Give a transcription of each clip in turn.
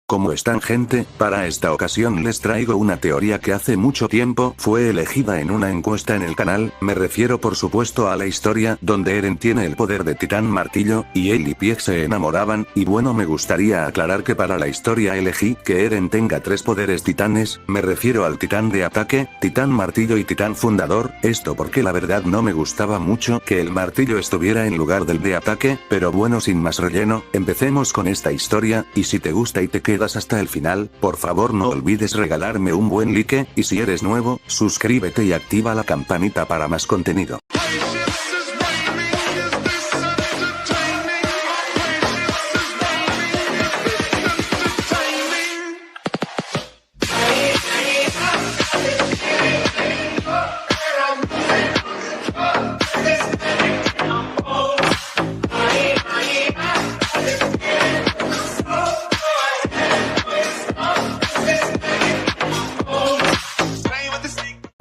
¿Cómo están, gente? Para esta ocasión les traigo una teoría que hace mucho tiempo fue elegida en una encuesta en el canal, me refiero por supuesto a la historia donde Eren tiene el poder de Titán Martillo, y él y Pieck se enamoraban, y bueno, me gustaría aclarar que para la historia elegí que Eren tenga tres poderes titanes, me refiero al Titán de ataque, Titán Martillo y Titán Fundador, esto porque la verdad no me gustaba mucho que el martillo estuviera en lugar del de ataque, pero bueno, sin más relleno, empecemos con esta historia, y si te gusta y te quedas hasta el final, por favor no olvides regalarme un buen like, y si eres nuevo, suscríbete y activa la campanita para más contenido.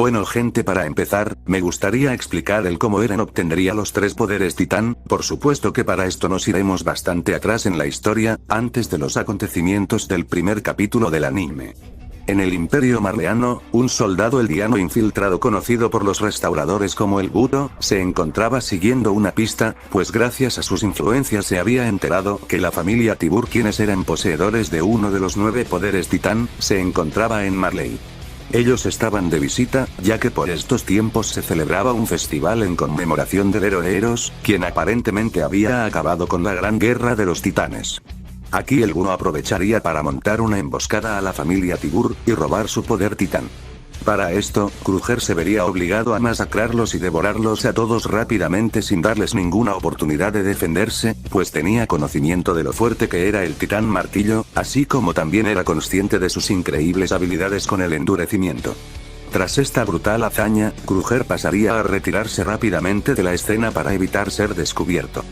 Bueno, gente, para empezar, me gustaría explicar el cómo Eren obtendría los tres poderes titán. Por supuesto que para esto nos iremos bastante atrás en la historia, antes de los acontecimientos del primer capítulo del anime. En el Imperio Marleano, un soldado eldiano infiltrado conocido por los restauradores como el Buto, se encontraba siguiendo una pista, pues gracias a sus influencias se había enterado que la familia Tibur, quienes eran poseedores de uno de los 9 poderes titán, se encontraba en Marley. Ellos estaban de visita, ya que por estos tiempos se celebraba un festival en conmemoración del héroe Eros, quien aparentemente había acabado con la gran guerra de los titanes. Aquí el Buno aprovecharía para montar una emboscada a la familia Tibur, y robar su poder titán. Para esto, Kruger se vería obligado a masacrarlos y devorarlos a todos rápidamente sin darles ninguna oportunidad de defenderse, pues tenía conocimiento de lo fuerte que era el Titán Martillo, así como también era consciente de sus increíbles habilidades con el endurecimiento. Tras esta brutal hazaña, Kruger pasaría a retirarse rápidamente de la escena para evitar ser descubierto.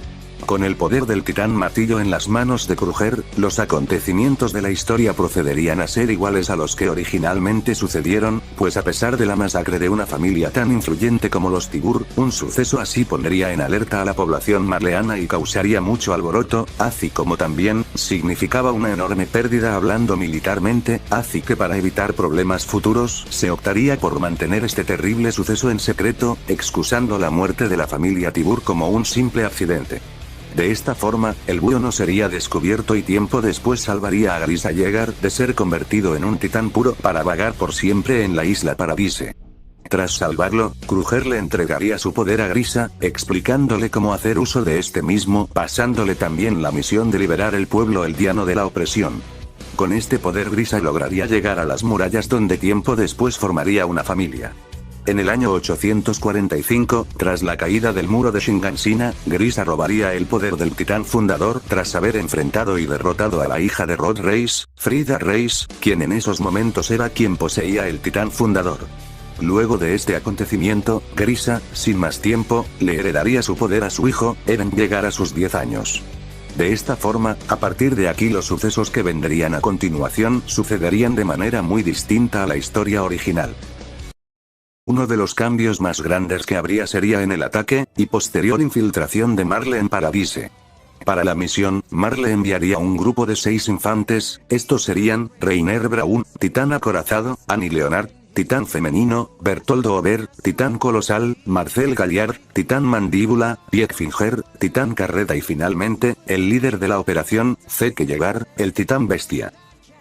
Con el poder del Titán Martillo en las manos de Kruger, los acontecimientos de la historia procederían a ser iguales a los que originalmente sucedieron, pues a pesar de la masacre de una familia tan influyente como los Tibur, un suceso así pondría en alerta a la población marleana y causaría mucho alboroto, así como también, significaba una enorme pérdida hablando militarmente, así que para evitar problemas futuros, se optaría por mantener este terrible suceso en secreto, excusando la muerte de la familia Tibur como un simple accidente. De esta forma, el Buno no sería descubierto y tiempo después salvaría a Grisa Yeager de ser convertido en un titán puro para vagar por siempre en la isla Paradise. Tras salvarlo, Kruger le entregaría su poder a Grisa, explicándole cómo hacer uso de este mismo, pasándole también la misión de liberar el pueblo eldiano de la opresión. Con este poder Grisa lograría llegar a las murallas donde tiempo después formaría una familia. En el año 845, tras la caída del muro de Shingansina, Grisa robaría el poder del Titán Fundador tras haber enfrentado y derrotado a la hija de Rod Reis, Frida Reis, quien en esos momentos era quien poseía el Titán Fundador. Luego de este acontecimiento, Grisa, sin más tiempo, le heredaría su poder a su hijo, Eren, llegar a sus 10 años. De esta forma, a partir de aquí los sucesos que vendrían a continuación sucederían de manera muy distinta a la historia original. Uno de los cambios más grandes que habría sería en el ataque, y posterior infiltración de Marle en Paradise. Para la misión, Marle enviaría un grupo de 6 infantes, estos serían, Reiner Braun, Titán Acorazado, Annie Leonard, Titán Femenino, Bertoldo Ober, Titán Colosal, Marcel Galliard, Titán Mandíbula, Pieck Finger, Titán Carreta y finalmente, el líder de la operación, Zeke Yeager, el Titán Bestia.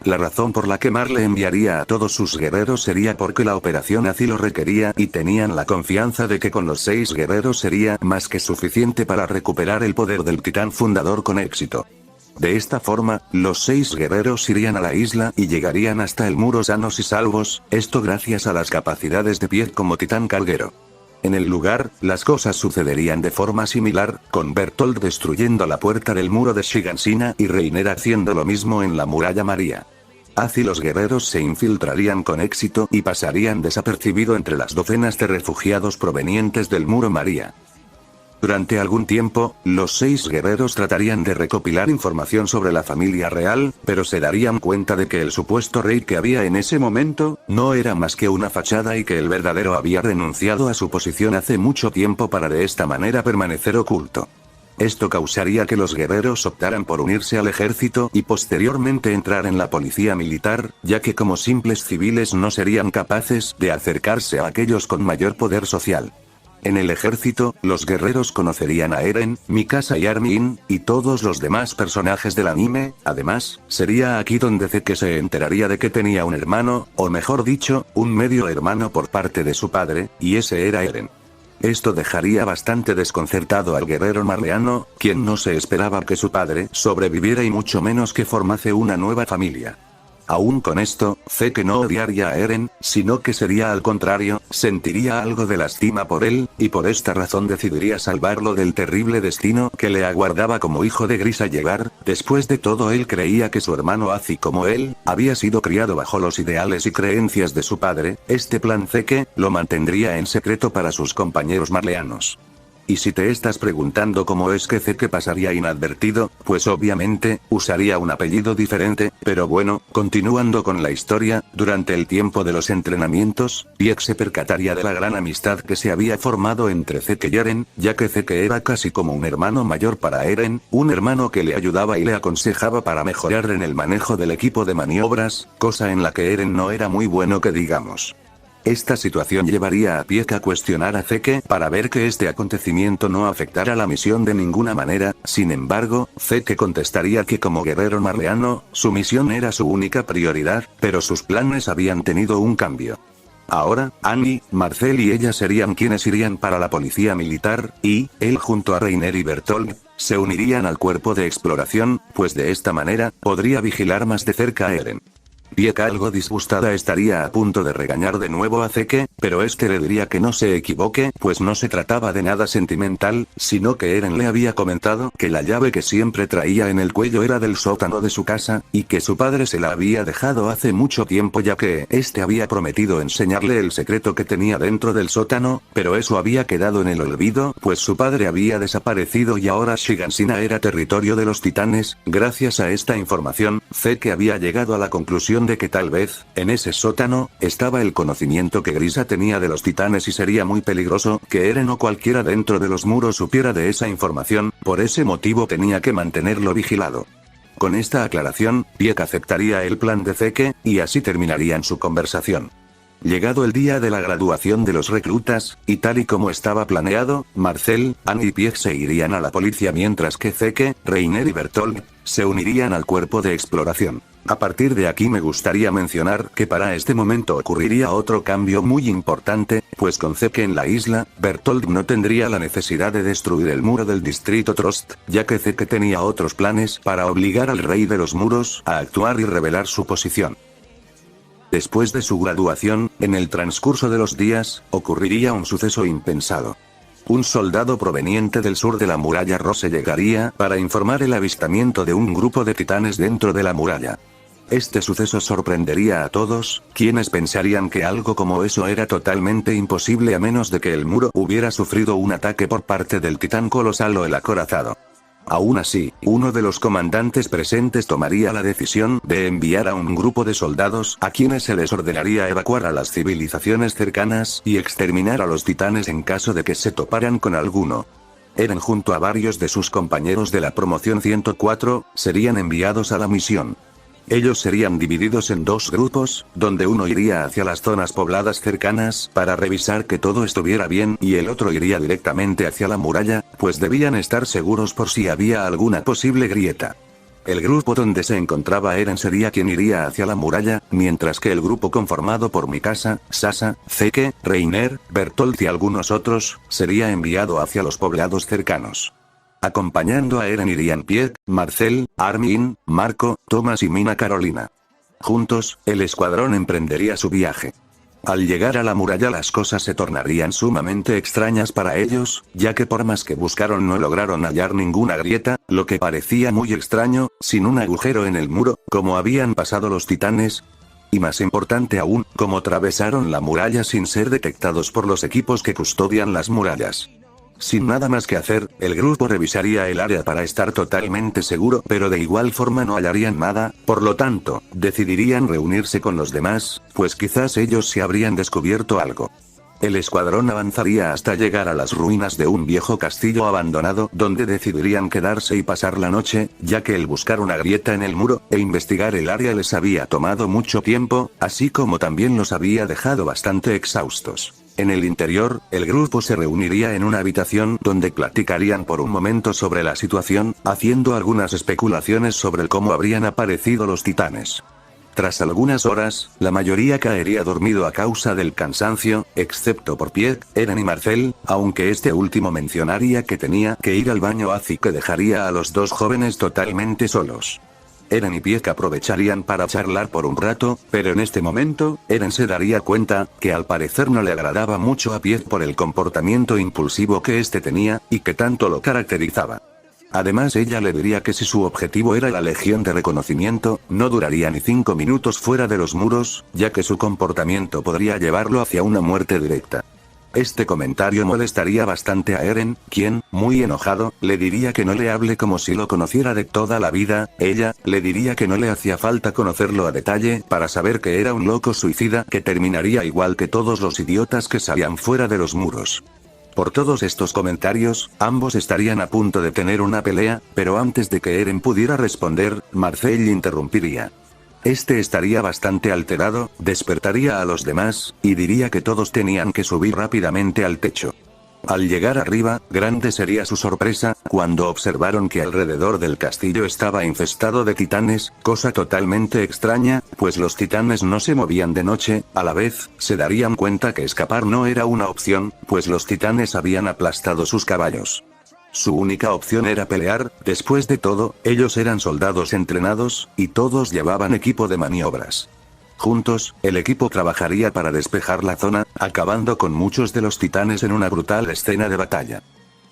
La razón por la que Marle enviaría a todos sus guerreros sería porque la operación así lo requería y tenían la confianza de que con los 6 guerreros sería más que suficiente para recuperar el poder del Titán Fundador con éxito. De esta forma, los 6 guerreros irían a la isla y llegarían hasta el muro sanos y salvos, esto gracias a las capacidades de Pieck como Titán Carguero. En el lugar, las cosas sucederían de forma similar, con Bertolt destruyendo la puerta del muro de Shingansina y Reiner haciendo lo mismo en la muralla María. Así los guerreros se infiltrarían con éxito y pasarían desapercibido entre las docenas de refugiados provenientes del muro María. Durante algún tiempo, los 6 guerreros tratarían de recopilar información sobre la familia real, pero se darían cuenta de que el supuesto rey que había en ese momento, no era más que una fachada y que el verdadero había renunciado a su posición hace mucho tiempo para de esta manera permanecer oculto. Esto causaría que los guerreros optaran por unirse al ejército y posteriormente entrar en la policía militar, ya que como simples civiles no serían capaces de acercarse a aquellos con mayor poder social. En el ejército, los guerreros conocerían a Eren, Mikasa y Armin, y todos los demás personajes del anime. Además, sería aquí donde Zeke se enteraría de que tenía un hermano, o mejor dicho, un medio hermano por parte de su padre, y ese era Eren. Esto dejaría bastante desconcertado al guerrero marleano, quien no se esperaba que su padre sobreviviera y mucho menos que formase una nueva familia. Aún con esto, Zeke no odiaría a Eren, sino que sería al contrario, sentiría algo de lástima por él, y por esta razón decidiría salvarlo del terrible destino que le aguardaba como hijo de Gris al llegar. Después de todo, él creía que su hermano, así como él, había sido criado bajo los ideales y creencias de su padre. Este plan Zeke lo mantendría en secreto para sus compañeros marleanos. Y si te estás preguntando cómo es que Zeke pasaría inadvertido, pues obviamente, usaría un apellido diferente, pero bueno, continuando con la historia, durante el tiempo de los entrenamientos, Pieck se percataría de la gran amistad que se había formado entre Zeke y Eren, ya que Zeke era casi como un hermano mayor para Eren, un hermano que le ayudaba y le aconsejaba para mejorar en el manejo del equipo de maniobras, cosa en la que Eren no era muy bueno que digamos. Esta situación llevaría a Pieck a cuestionar a Zeke para ver que este acontecimiento no afectara la misión de ninguna manera. Sin embargo, Zeke contestaría que como guerrero marleano, su misión era su única prioridad, pero sus planes habían tenido un cambio. Ahora, Annie, Marcel y ella serían quienes irían para la policía militar, y, él junto a Reiner y Bertolt, se unirían al cuerpo de exploración, pues de esta manera, podría vigilar más de cerca a Eren. Pieck, algo disgustada, estaría a punto de regañar de nuevo a Zeke, pero este le diría que no se equivoque, pues no se trataba de nada sentimental, sino que Eren le había comentado que la llave que siempre traía en el cuello era del sótano de su casa, y que su padre se la había dejado hace mucho tiempo ya que este había prometido enseñarle el secreto que tenía dentro del sótano, pero eso había quedado en el olvido, pues su padre había desaparecido y ahora Shiganshina era territorio de los titanes. Gracias a esta información, Zeke había llegado a la conclusión de que tal vez, en ese sótano, estaba el conocimiento que Grisa tenía de los titanes y sería muy peligroso que Eren o cualquiera dentro de los muros supiera de esa información, por ese motivo tenía que mantenerlo vigilado. Con esta aclaración, Pieck aceptaría el plan de Zeke, y así terminarían su conversación. Llegado el día de la graduación de los reclutas, y tal y como estaba planeado, Marcel, Annie y Pieck se irían a la policía mientras que Zeke, Reiner y Bertolt se unirían al cuerpo de exploración. A partir de aquí me gustaría mencionar que para este momento ocurriría otro cambio muy importante, pues con Zeke en la isla, Bertolt no tendría la necesidad de destruir el muro del distrito Trost, ya que Zeke tenía otros planes para obligar al rey de los muros a actuar y revelar su posición. Después de su graduación, en el transcurso de los días, ocurriría un suceso impensado. Un soldado proveniente del sur de la muralla Rose llegaría para informar el avistamiento de un grupo de titanes dentro de la muralla. Este suceso sorprendería a todos, quienes pensarían que algo como eso era totalmente imposible a menos de que el muro hubiera sufrido un ataque por parte del titán colosal o el acorazado. Aún así, uno de los comandantes presentes tomaría la decisión de enviar a un grupo de soldados a quienes se les ordenaría evacuar a las civilizaciones cercanas y exterminar a los titanes en caso de que se toparan con alguno. Eren junto a varios de sus compañeros de la promoción 104, serían enviados a la misión. Ellos serían divididos en dos grupos, donde uno iría hacia las zonas pobladas cercanas para revisar que todo estuviera bien y el otro iría directamente hacia la muralla, pues debían estar seguros por si había alguna posible grieta. El grupo donde se encontraba Eren sería quien iría hacia la muralla, mientras que el grupo conformado por Mikasa, Sasa, Zeke, Reiner, Bertolt y algunos otros, sería enviado hacia los poblados cercanos. Acompañando a Eren irían Pieck, Marcel, Armin, Marco, Thomas y Mina Carolina. Juntos, el escuadrón emprendería su viaje. Al llegar a la muralla las cosas se tornarían sumamente extrañas para ellos, ya que por más que buscaron no lograron hallar ninguna grieta, lo que parecía muy extraño, sin un agujero en el muro, como habían pasado los titanes. Y más importante aún, como atravesaron la muralla sin ser detectados por los equipos que custodian las murallas. Sin nada más que hacer, el grupo revisaría el área para estar totalmente seguro, pero de igual forma no hallarían nada, por lo tanto, decidirían reunirse con los demás, pues quizás ellos se habrían descubierto algo. el escuadrón avanzaría hasta llegar a las ruinas de un viejo castillo abandonado donde decidirían quedarse y pasar la noche, ya que el buscar una grieta en el muro e investigar el área les había tomado mucho tiempo, así como también los había dejado bastante exhaustos. En el interior, el grupo se reuniría en una habitación donde platicarían por un momento sobre la situación, haciendo algunas especulaciones sobre cómo habrían aparecido los titanes. Tras algunas horas, la mayoría caería dormido a causa del cansancio, excepto por Pieck, Eren y Marcel, aunque este último mencionaría que tenía que ir al baño, así que dejaría a los dos jóvenes totalmente solos. Eren y Pieck aprovecharían para charlar por un rato, pero en este momento, Eren se daría cuenta que al parecer no le agradaba mucho a Pieck por el comportamiento impulsivo que este tenía, y que tanto lo caracterizaba. Además ella le diría que si su objetivo era la Legión de Reconocimiento, no duraría ni 5 minutos fuera de los muros, ya que su comportamiento podría llevarlo hacia una muerte directa. Este comentario molestaría bastante a Eren, quien, muy enojado, le diría que no le hable como si lo conociera de toda la vida. Ella le diría que no le hacía falta conocerlo a detalle para saber que era un loco suicida que terminaría igual que todos los idiotas que salían fuera de los muros. Por todos estos comentarios, ambos estarían a punto de tener una pelea, pero antes de que Eren pudiera responder, Marcel interrumpiría. Este estaría bastante alterado, despertaría a los demás, y diría que todos tenían que subir rápidamente al techo. Al llegar arriba, grande sería su sorpresa, cuando observaron que alrededor del castillo estaba infestado de titanes, cosa totalmente extraña, pues los titanes no se movían de noche. A la vez, se darían cuenta que escapar no era una opción, pues los titanes habían aplastado sus caballos. Su única opción era pelear. Después de todo, ellos eran soldados entrenados, y todos llevaban equipo de maniobras. Juntos, el equipo trabajaría para despejar la zona, acabando con muchos de los titanes en una brutal escena de batalla.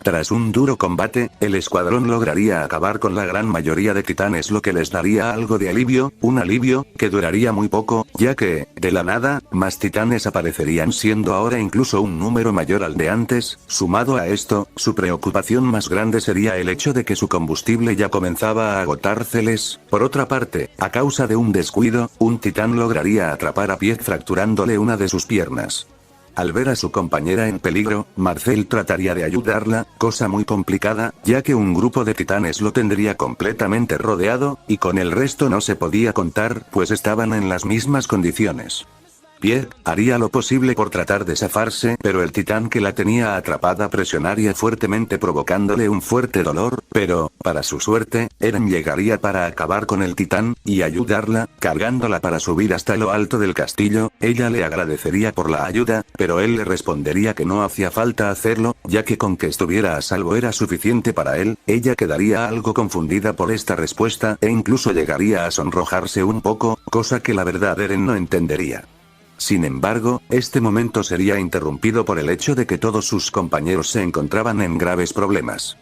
Tras un duro combate, el escuadrón lograría acabar con la gran mayoría de titanes, lo que les daría algo de alivio, un alivio que duraría muy poco, ya que, de la nada, más titanes aparecerían, siendo ahora incluso un número mayor al de antes. Sumado a esto, su preocupación más grande sería el hecho de que su combustible ya comenzaba a agotárseles. Por otra parte, a causa de un descuido, un titán lograría atrapar a Pieck fracturándole una de sus piernas. Al ver a su compañera en peligro, Marcel trataría de ayudarla, cosa muy complicada, ya que un grupo de titanes lo tendría completamente rodeado, y con el resto no se podía contar, pues estaban en las mismas condiciones. Pieck haría lo posible por tratar de zafarse, pero el titán que la tenía atrapada presionaría fuertemente provocándole un fuerte dolor, pero, para su suerte, Eren llegaría para acabar con el titán, y ayudarla, cargándola para subir hasta lo alto del castillo. Ella le agradecería por la ayuda, pero él le respondería que no hacía falta hacerlo, ya que con que estuviera a salvo era suficiente para él. Ella quedaría algo confundida por esta respuesta, e incluso llegaría a sonrojarse un poco, cosa que la verdad Eren no entendería. Sin embargo, este momento sería interrumpido por el hecho de que todos sus compañeros se encontraban en graves problemas.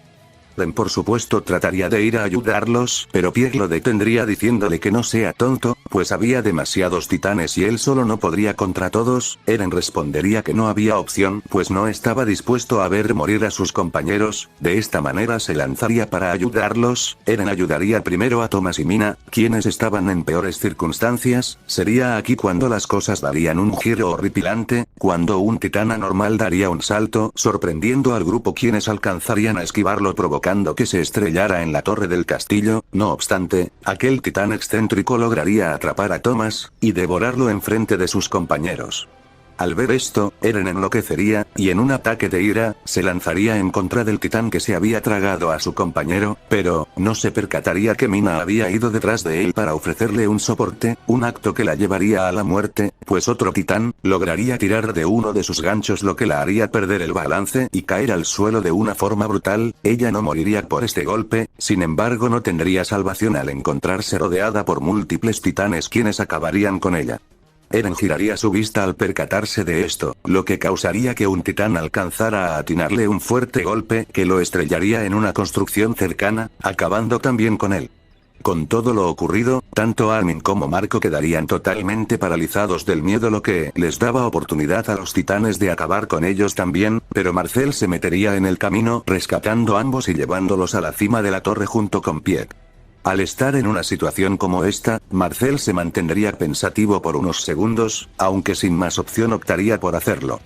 Eren por supuesto trataría de ir a ayudarlos, pero Pieck lo detendría diciéndole que no sea tonto, pues había demasiados titanes y él solo no podría contra todos. Eren respondería que no había opción, pues no estaba dispuesto a ver morir a sus compañeros. De esta manera se lanzaría para ayudarlos. Eren ayudaría primero a Thomas y Mina, quienes estaban en peores circunstancias. Sería aquí cuando las cosas darían un giro horripilante, cuando un titán anormal daría un salto, sorprendiendo al grupo, quienes alcanzarían a esquivarlo provocando que se estrellara en la torre del castillo. No obstante, aquel titán excéntrico lograría atrapar a Thomas, y devorarlo enfrente de sus compañeros. Al ver esto, Eren enloquecería, y en un ataque de ira, se lanzaría en contra del titán que se había tragado a su compañero, pero, no se percataría que Mina había ido detrás de él para ofrecerle un soporte, un acto que la llevaría a la muerte, pues otro titán lograría tirar de uno de sus ganchos, lo que la haría perder el balance y caer al suelo de una forma brutal. Ella no moriría por este golpe, sin embargo no tendría salvación al encontrarse rodeada por múltiples titanes quienes acabarían con ella. Eren giraría su vista al percatarse de esto, lo que causaría que un titán alcanzara a atinarle un fuerte golpe que lo estrellaría en una construcción cercana, acabando también con él. Con todo lo ocurrido, tanto Armin como Marco quedarían totalmente paralizados del miedo, lo que les daba oportunidad a los titanes de acabar con ellos también, pero Marcel se metería en el camino rescatando a ambos y llevándolos a la cima de la torre junto con Pieck. Al estar en una situación como esta, Marcel se mantendría pensativo por unos segundos, aunque sin más opción optaría por hacerlo.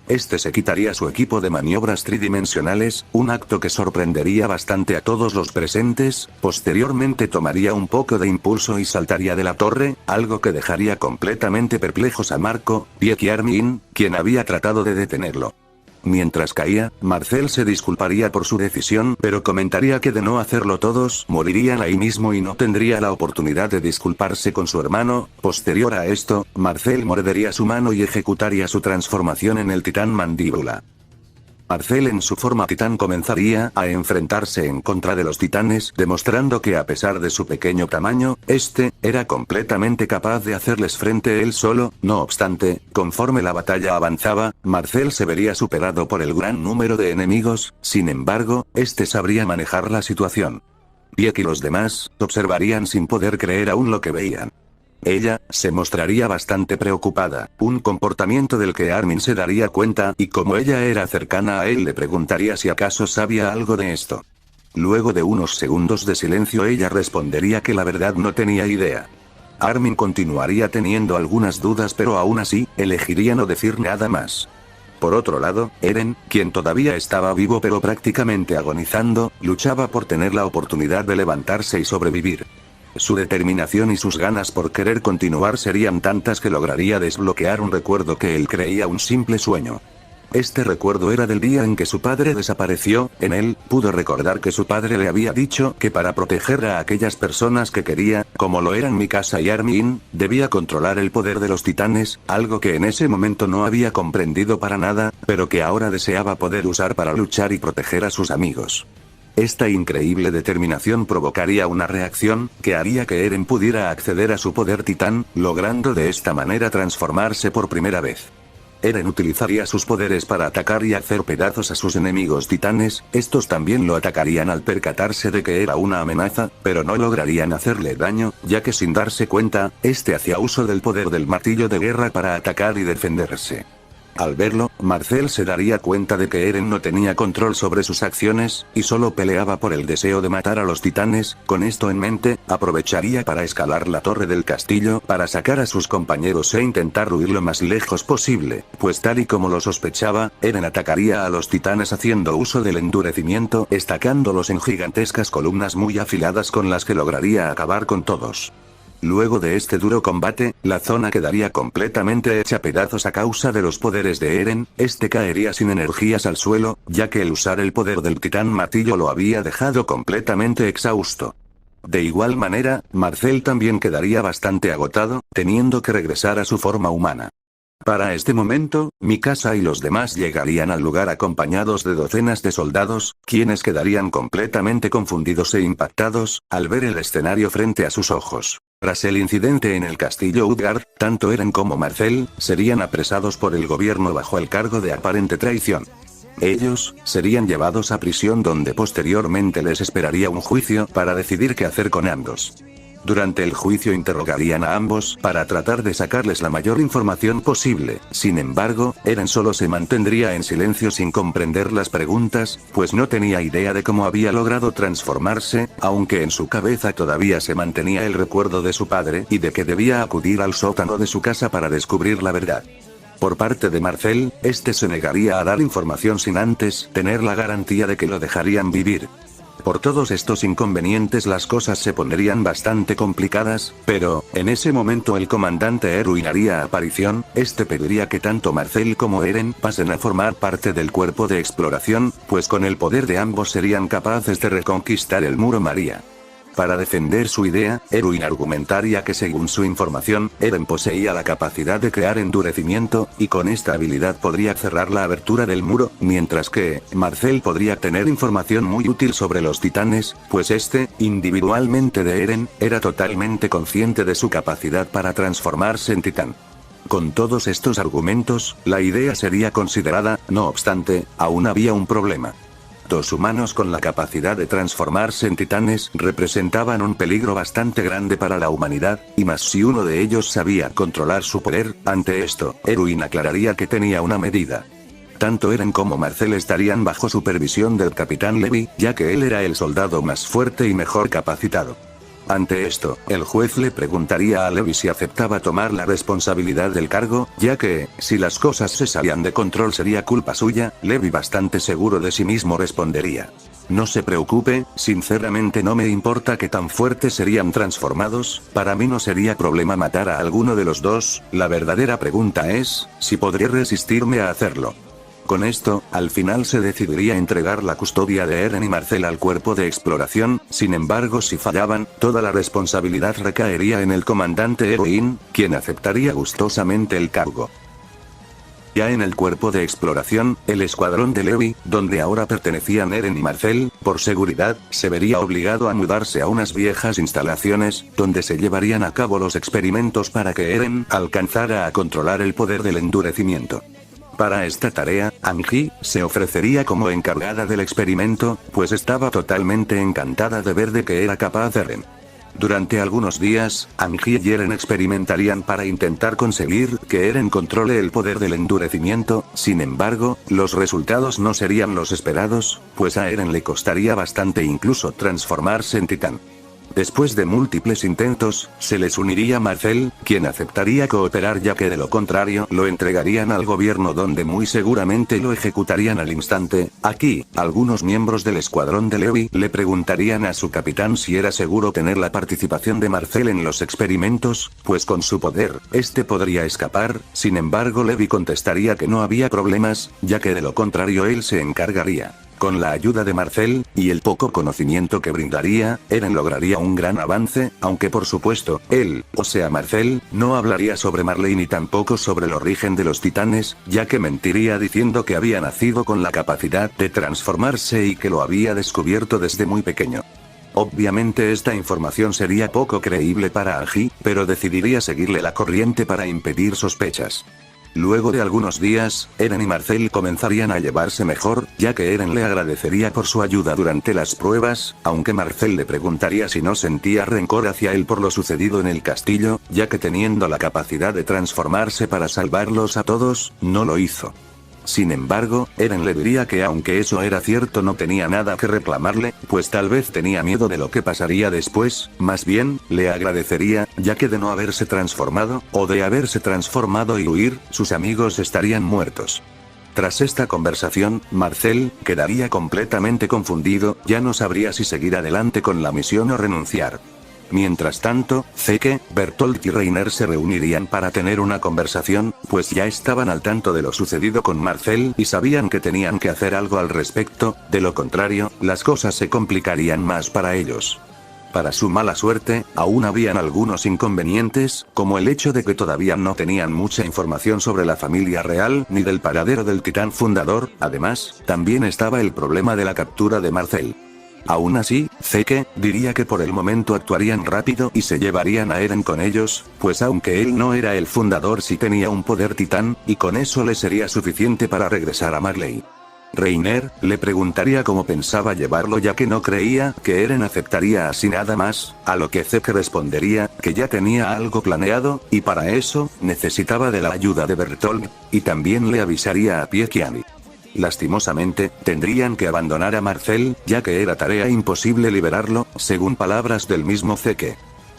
Este se quitaría su equipo de maniobras tridimensionales, un acto que sorprendería bastante a todos los presentes. Posteriormente tomaría un poco de impulso y saltaría de la torre, algo que dejaría completamente perplejos a Marco, Pieck y Armin, quien había tratado de detenerlo. Mientras caía, Marcel se disculparía por su decisión, pero comentaría que de no hacerlo todos morirían ahí mismo y no tendría la oportunidad de disculparse con su hermano. Posterior a esto, Marcel mordería su mano y ejecutaría su transformación en el titán mandíbula. Marcel en su forma titán comenzaría a enfrentarse en contra de los titanes, demostrando que a pesar de su pequeño tamaño, este era completamente capaz de hacerles frente él solo. No obstante, conforme la batalla avanzaba, Marcel se vería superado por el gran número de enemigos. Sin embargo, este sabría manejar la situación. Pieck y los demás observarían sin poder creer aún lo que veían. Ella se mostraría bastante preocupada, un comportamiento del que Armin se daría cuenta, y como ella era cercana a él le preguntaría si acaso sabía algo de esto. Luego de unos segundos de silencio ella respondería que la verdad no tenía idea. Armin continuaría teniendo algunas dudas, pero aún así, elegiría no decir nada más. Por otro lado, Eren, quien todavía estaba vivo pero prácticamente agonizando, luchaba por tener la oportunidad de levantarse y sobrevivir. Su determinación y sus ganas por querer continuar serían tantas que lograría desbloquear un recuerdo que él creía un simple sueño. Este recuerdo era del día en que su padre desapareció. En él, pudo recordar que su padre le había dicho que para proteger a aquellas personas que quería, como lo eran Mikasa y Armin, debía controlar el poder de los titanes, algo que en ese momento no había comprendido para nada, pero que ahora deseaba poder usar para luchar y proteger a sus amigos. Esta increíble determinación provocaría una reacción, que haría que Eren pudiera acceder a su poder titán, logrando de esta manera transformarse por primera vez. Eren utilizaría sus poderes para atacar y hacer pedazos a sus enemigos titanes. Estos también lo atacarían al percatarse de que era una amenaza, pero no lograrían hacerle daño, ya que sin darse cuenta, este hacía uso del poder del martillo de guerra para atacar y defenderse. Al verlo, Marcel se daría cuenta de que Eren no tenía control sobre sus acciones, y solo peleaba por el deseo de matar a los titanes. Con esto en mente, aprovecharía para escalar la torre del castillo para sacar a sus compañeros e intentar huir lo más lejos posible, pues tal y como lo sospechaba, Eren atacaría a los titanes haciendo uso del endurecimiento, estacándolos en gigantescas columnas muy afiladas con las que lograría acabar con todos. Luego de este duro combate, la zona quedaría completamente hecha pedazos a causa de los poderes de Eren. Este caería sin energías al suelo, ya que el usar el poder del titán martillo lo había dejado completamente exhausto. De igual manera, Marcel también quedaría bastante agotado, teniendo que regresar a su forma humana. Para este momento, Mikasa y los demás llegarían al lugar acompañados de docenas de soldados, quienes quedarían completamente confundidos e impactados, al ver el escenario frente a sus ojos. Tras el incidente en el castillo Utgard, tanto Eren como Marcel, serían apresados por el gobierno bajo el cargo de aparente traición. Ellos, serían llevados a prisión donde posteriormente les esperaría un juicio para decidir qué hacer con ambos. Durante el juicio interrogarían a ambos para tratar de sacarles la mayor información posible. Sin embargo, Eren solo se mantendría en silencio sin comprender las preguntas, pues no tenía idea de cómo había logrado transformarse, aunque en su cabeza todavía se mantenía el recuerdo de su padre y de que debía acudir al sótano de su casa para descubrir la verdad. Por parte de Marcel, este se negaría a dar información sin antes tener la garantía de que lo dejarían vivir. Por todos estos inconvenientes las cosas se pondrían bastante complicadas, pero, en ese momento el comandante Erwin haría aparición. Este pediría que tanto Marcel como Eren pasen a formar parte del cuerpo de exploración, pues con el poder de ambos serían capaces de reconquistar el Muro María. Para defender su idea, Erwin argumentaría que según su información, Eren poseía la capacidad de crear endurecimiento, y con esta habilidad podría cerrar la abertura del muro, mientras que, Marcel podría tener información muy útil sobre los titanes, pues este, individualmente de Eren, era totalmente consciente de su capacidad para transformarse en titán. Con todos estos argumentos, la idea sería considerada. No obstante, aún había un problema. Dos humanos con la capacidad de transformarse en titanes representaban un peligro bastante grande para la humanidad, y más si uno de ellos sabía controlar su poder. Ante esto, Erwin aclararía que tenía una medida. Tanto Eren como Marcel estarían bajo supervisión del capitán Levi, ya que él era el soldado más fuerte y mejor capacitado. Ante esto, el juez le preguntaría a Levi si aceptaba tomar la responsabilidad del cargo, ya que, si las cosas se salían de control sería culpa suya. Levi, bastante seguro de sí mismo, respondería: no se preocupe, sinceramente no me importa qué tan fuertes serían transformados, para mí no sería problema matar a alguno de los dos, la verdadera pregunta es, si podré resistirme a hacerlo. Con esto, al final se decidiría entregar la custodia de Eren y Marcel al cuerpo de exploración. Sin embargo, si fallaban, toda la responsabilidad recaería en el comandante Eroin, quien aceptaría gustosamente el cargo. Ya en el cuerpo de exploración, el escuadrón de Levi, donde ahora pertenecían Eren y Marcel, por seguridad, se vería obligado a mudarse a unas viejas instalaciones, donde se llevarían a cabo los experimentos para que Eren alcanzara a controlar el poder del endurecimiento. Para esta tarea, Angie se ofrecería como encargada del experimento, pues estaba totalmente encantada de ver de qué era capaz Eren. Durante algunos días, Angie y Eren experimentarían para intentar conseguir que Eren controle el poder del endurecimiento. Sin embargo, los resultados no serían los esperados, pues a Eren le costaría bastante incluso transformarse en titán. Después de múltiples intentos, se les uniría Marcel, quien aceptaría cooperar, ya que de lo contrario lo entregarían al gobierno, donde muy seguramente lo ejecutarían al instante. Aquí, algunos miembros del escuadrón de Levi le preguntarían a su capitán si era seguro tener la participación de Marcel en los experimentos, pues con su poder, este podría escapar. Sin embargo, Levi contestaría que no había problemas, ya que de lo contrario él se encargaría. Con la ayuda de Marcel, y el poco conocimiento que brindaría, Eren lograría un gran avance, aunque por supuesto, él, o sea Marcel, no hablaría sobre Marley ni tampoco sobre el origen de los titanes, ya que mentiría diciendo que había nacido con la capacidad de transformarse y que lo había descubierto desde muy pequeño. Obviamente esta información sería poco creíble para Angie, pero decidiría seguirle la corriente para impedir sospechas. Luego de algunos días, Eren y Marcel comenzarían a llevarse mejor, ya que Eren le agradecería por su ayuda durante las pruebas, aunque Marcel le preguntaría si no sentía rencor hacia él por lo sucedido en el castillo, ya que teniendo la capacidad de transformarse para salvarlos a todos, no lo hizo. Sin embargo, Eren le diría que aunque eso era cierto no tenía nada que reclamarle, pues tal vez tenía miedo de lo que pasaría después. Más bien, le agradecería, ya que de no haberse transformado, o de haberse transformado y huir, sus amigos estarían muertos. Tras esta conversación, Marcel quedaría completamente confundido, ya no sabría si seguir adelante con la misión o renunciar. Mientras tanto, Zeke, Bertolt y Reiner se reunirían para tener una conversación, pues ya estaban al tanto de lo sucedido con Marcel y sabían que tenían que hacer algo al respecto, de lo contrario, las cosas se complicarían más para ellos. Para su mala suerte, aún habían algunos inconvenientes, como el hecho de que todavía no tenían mucha información sobre la familia real ni del paradero del titán fundador. Además, también estaba el problema de la captura de Marcel. Aún así, Zeke diría que por el momento actuarían rápido y se llevarían a Eren con ellos, pues aunque él no era el fundador sí tenía un poder titán, y con eso le sería suficiente para regresar a Marley. Reiner le preguntaría cómo pensaba llevarlo, ya que no creía que Eren aceptaría así nada más, a lo que Zeke respondería que ya tenía algo planeado, y para eso, necesitaba de la ayuda de Bertolt, y también le avisaría a Pie Kiani. Lastimosamente, tendrían que abandonar a Marcel, ya que era tarea imposible liberarlo, según palabras del mismo Zeke.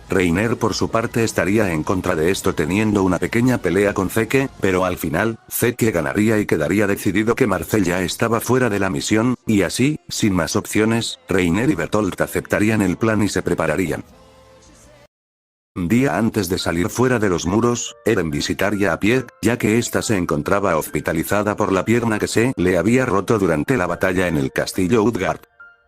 Reiner por su parte estaría en contra de esto, teniendo una pequeña pelea con Zeke, pero al final, Zeke ganaría y quedaría decidido que Marcel ya estaba fuera de la misión, y así, sin más opciones, Reiner y Bertolt aceptarían el plan y se prepararían. Un día antes de salir fuera de los muros, Eren visitaría a Pieck, ya que ésta se encontraba hospitalizada por la pierna que se le había roto durante la batalla en el castillo Utgard.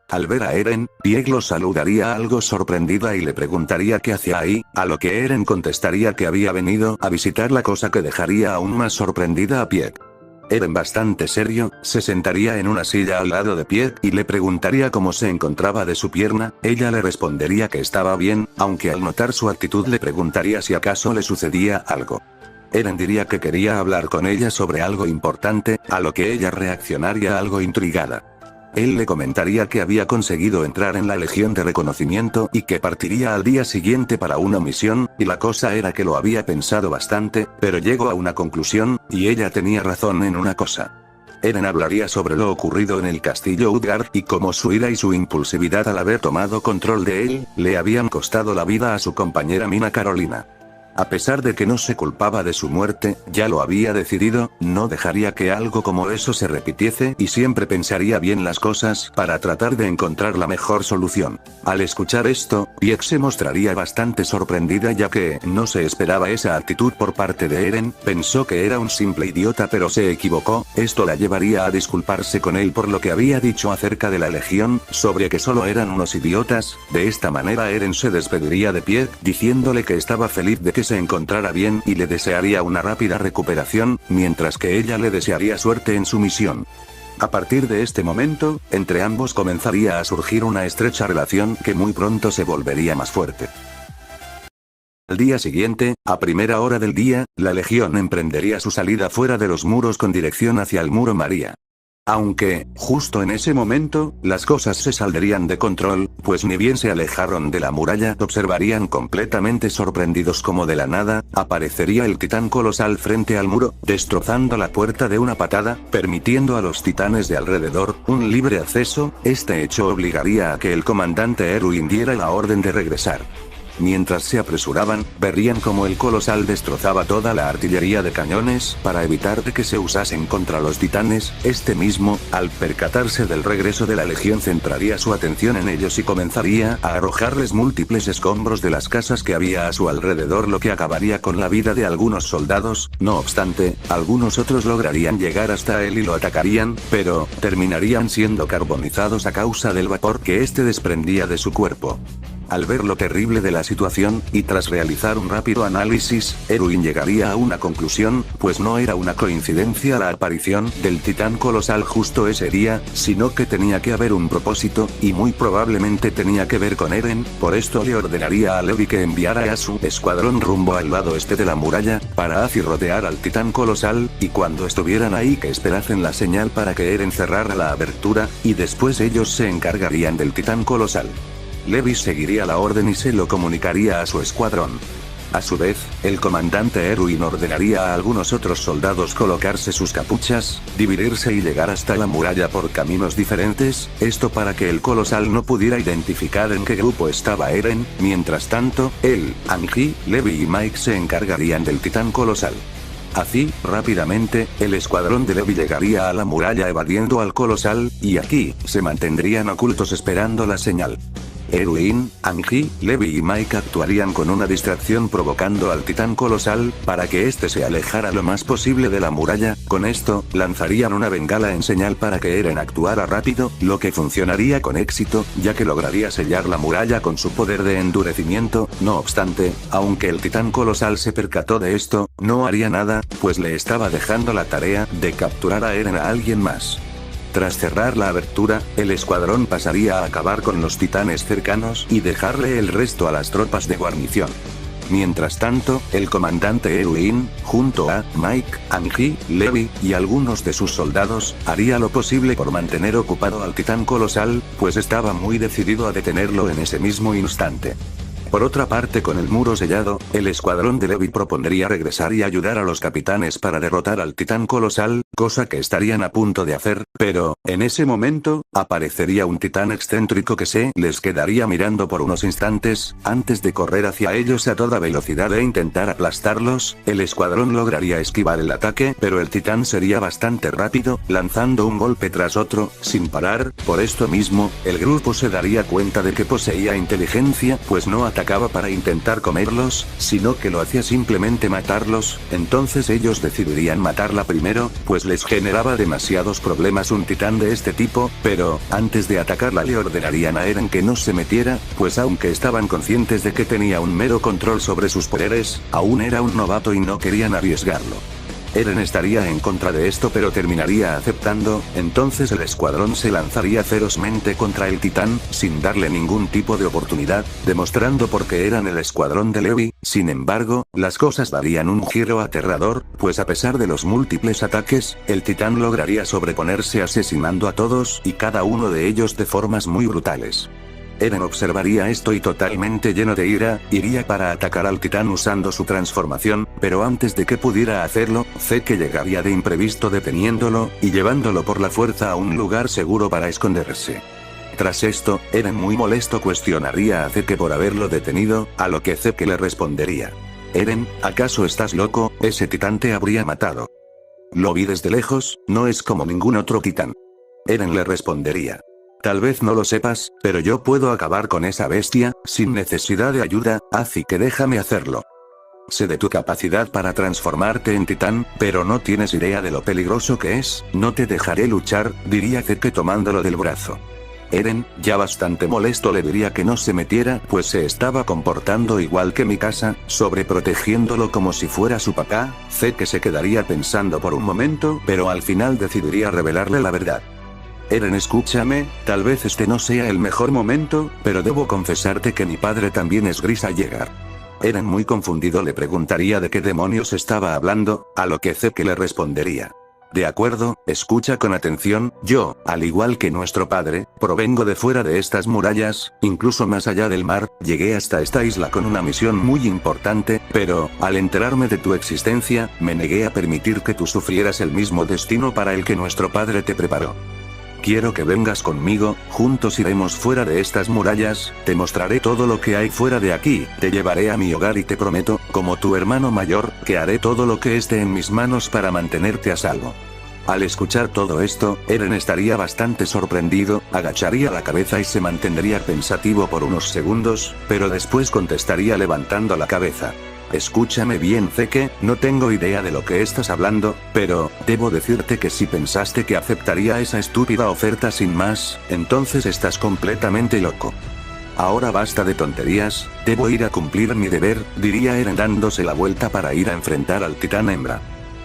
Al ver a Eren, Pieck lo saludaría algo sorprendida y le preguntaría qué hacía ahí, a lo que Eren contestaría que había venido a visitarla, cosa que dejaría aún más sorprendida a Pieck. Eren, bastante serio, se sentaría en una silla al lado de Pieck y le preguntaría cómo se encontraba de su pierna. Ella le respondería que estaba bien, aunque al notar su actitud le preguntaría si acaso le sucedía algo. Eren diría que quería hablar con ella sobre algo importante, a lo que ella reaccionaría algo intrigada. Él le comentaría que había conseguido entrar en la Legión de Reconocimiento y que partiría al día siguiente para una misión, y la cosa era que lo había pensado bastante, pero llegó a una conclusión, y ella tenía razón en una cosa. Eren hablaría sobre lo ocurrido en el castillo Utgard y cómo su ira y su impulsividad al haber tomado control de él, le habían costado la vida a su compañera Mina Carolina. A pesar de que no se culpaba de su muerte, ya lo había decidido, no dejaría que algo como eso se repitiese y siempre pensaría bien las cosas para tratar de encontrar la mejor solución. Al escuchar esto, Pieck se mostraría bastante sorprendida ya que no se esperaba esa actitud por parte de Eren, pensó que era un simple idiota pero se equivocó, esto la llevaría a disculparse con él por lo que había dicho acerca de la Legión, sobre que solo eran unos idiotas, de esta manera Eren se despediría de Pieck diciéndole que estaba feliz de que se encontrara bien y le desearía una rápida recuperación, mientras que ella le desearía suerte en su misión. A partir de este momento, entre ambos comenzaría a surgir una estrecha relación que muy pronto se volvería más fuerte. Al día siguiente, a primera hora del día, la Legión emprendería su salida fuera de los muros con dirección hacia el muro María. Aunque, justo en ese momento, las cosas se saldrían de control, pues ni bien se alejaron de la muralla, observarían completamente sorprendidos como de la nada, aparecería el titán colosal frente al muro, destrozando la puerta de una patada, permitiendo a los titanes de alrededor un libre acceso. Este hecho obligaría a que el comandante Erwin diera la orden de regresar. Mientras se apresuraban, verían como el colosal destrozaba toda la artillería de cañones para evitar que se usasen contra los titanes. Este mismo, al percatarse del regreso de la legión, centraría su atención en ellos y comenzaría a arrojarles múltiples escombros de las casas que había a su alrededor, lo que acabaría con la vida de algunos soldados. No obstante, algunos otros lograrían llegar hasta él y lo atacarían, pero terminarían siendo carbonizados a causa del vapor que este desprendía de su cuerpo. Al ver lo terrible de la situación, y tras realizar un rápido análisis, Erwin llegaría a una conclusión, pues no era una coincidencia la aparición del titán colosal justo ese día, sino que tenía que haber un propósito, y muy probablemente tenía que ver con Eren. Por esto le ordenaría a Levi que enviara a su escuadrón rumbo al lado este de la muralla, para así rodear al titán colosal, y cuando estuvieran ahí que esperasen la señal para que Eren cerrara la abertura, y después ellos se encargarían del titán colosal. Levi seguiría la orden y se lo comunicaría a su escuadrón. A su vez, el comandante Erwin ordenaría a algunos otros soldados colocarse sus capuchas, dividirse y llegar hasta la muralla por caminos diferentes, esto para que el colosal no pudiera identificar en qué grupo estaba Eren. Mientras tanto, él, Angie, Levi y Mike se encargarían del titán colosal. Así, rápidamente, el escuadrón de Levi llegaría a la muralla evadiendo al colosal, y aquí, se mantendrían ocultos esperando la señal. Erwin, Angie, Levi y Mike actuarían con una distracción provocando al titán colosal, para que éste se alejara lo más posible de la muralla. Con esto, lanzarían una bengala en señal para que Eren actuara rápido, lo que funcionaría con éxito, ya que lograría sellar la muralla con su poder de endurecimiento. No obstante, aunque el titán colosal se percató de esto, no haría nada, pues le estaba dejando la tarea de capturar a Eren a alguien más. Tras cerrar la abertura, el escuadrón pasaría a acabar con los titanes cercanos y dejarle el resto a las tropas de guarnición. Mientras tanto, el comandante Erwin, junto a Mike, Angie, Levi y algunos de sus soldados, haría lo posible por mantener ocupado al titán colosal, pues estaba muy decidido a detenerlo en ese mismo instante. Por otra parte, con el muro sellado, el escuadrón de Levi propondría regresar y ayudar a los capitanes para derrotar al titán colosal, cosa que estarían a punto de hacer, pero, en ese momento, aparecería un titán excéntrico que se les quedaría mirando por unos instantes, antes de correr hacia ellos a toda velocidad e intentar aplastarlos. El escuadrón lograría esquivar el ataque, pero el titán sería bastante rápido, lanzando un golpe tras otro, sin parar. Por esto mismo, el grupo se daría cuenta de que poseía inteligencia, pues no atacaba para intentar comerlos, sino que lo hacía simplemente matarlos. Entonces ellos decidirían matarla primero, pues les generaba demasiados problemas un titán de este tipo, pero, antes de atacarla le ordenarían a Eren que no se metiera, pues aunque estaban conscientes de que tenía un mero control sobre sus poderes, aún era un novato y no querían arriesgarlo. Eren estaría en contra de esto pero terminaría aceptando. Entonces el escuadrón se lanzaría ferozmente contra el titán, sin darle ningún tipo de oportunidad, demostrando por qué eran el escuadrón de Levi. Sin embargo, las cosas darían un giro aterrador, pues a pesar de los múltiples ataques, el titán lograría sobreponerse asesinando a todos y cada uno de ellos de formas muy brutales. Eren observaría esto y totalmente lleno de ira, iría para atacar al titán usando su transformación, pero antes de que pudiera hacerlo, Zeke llegaría de imprevisto deteniéndolo, y llevándolo por la fuerza a un lugar seguro para esconderse. Tras esto, Eren muy molesto cuestionaría a Zeke por haberlo detenido, a lo que Zeke le respondería: Eren, ¿acaso estás loco? Ese titán te habría matado. Lo vi desde lejos, no es como ningún otro titán. Eren le respondería: tal vez no lo sepas, pero yo puedo acabar con esa bestia, sin necesidad de ayuda, así que déjame hacerlo. Sé de tu capacidad para transformarte en titán, pero no tienes idea de lo peligroso que es. No te dejaré luchar, diría Zeke tomándolo del brazo. Eren, ya bastante molesto, le diría que no se metiera, pues se estaba comportando igual que Mikasa, sobreprotegiéndolo como si fuera su papá. Zeke se quedaría pensando por un momento, pero al final decidiría revelarle la verdad. Eren, escúchame, tal vez este no sea el mejor momento, pero debo confesarte que mi padre también es gris al llegar. Eren, muy confundido, le preguntaría de qué demonios estaba hablando, a lo que Zeke le respondería: de acuerdo, escucha con atención, yo, al igual que nuestro padre, provengo de fuera de estas murallas, incluso más allá del mar. Llegué hasta esta isla con una misión muy importante, pero, al enterarme de tu existencia, me negué a permitir que tú sufrieras el mismo destino para el que nuestro padre te preparó. Quiero que vengas conmigo, juntos iremos fuera de estas murallas, te mostraré todo lo que hay fuera de aquí, te llevaré a mi hogar y te prometo, como tu hermano mayor, que haré todo lo que esté en mis manos para mantenerte a salvo. Al escuchar todo esto, Eren estaría bastante sorprendido, agacharía la cabeza y se mantendría pensativo por unos segundos, pero después contestaría levantando la cabeza: escúchame bien, Zeke, no tengo idea de lo que estás hablando, pero, debo decirte que si pensaste que aceptaría esa estúpida oferta sin más, entonces estás completamente loco. Ahora basta de tonterías, debo ir a cumplir mi deber, diría Eren dándose la vuelta para ir a enfrentar al titán hembra.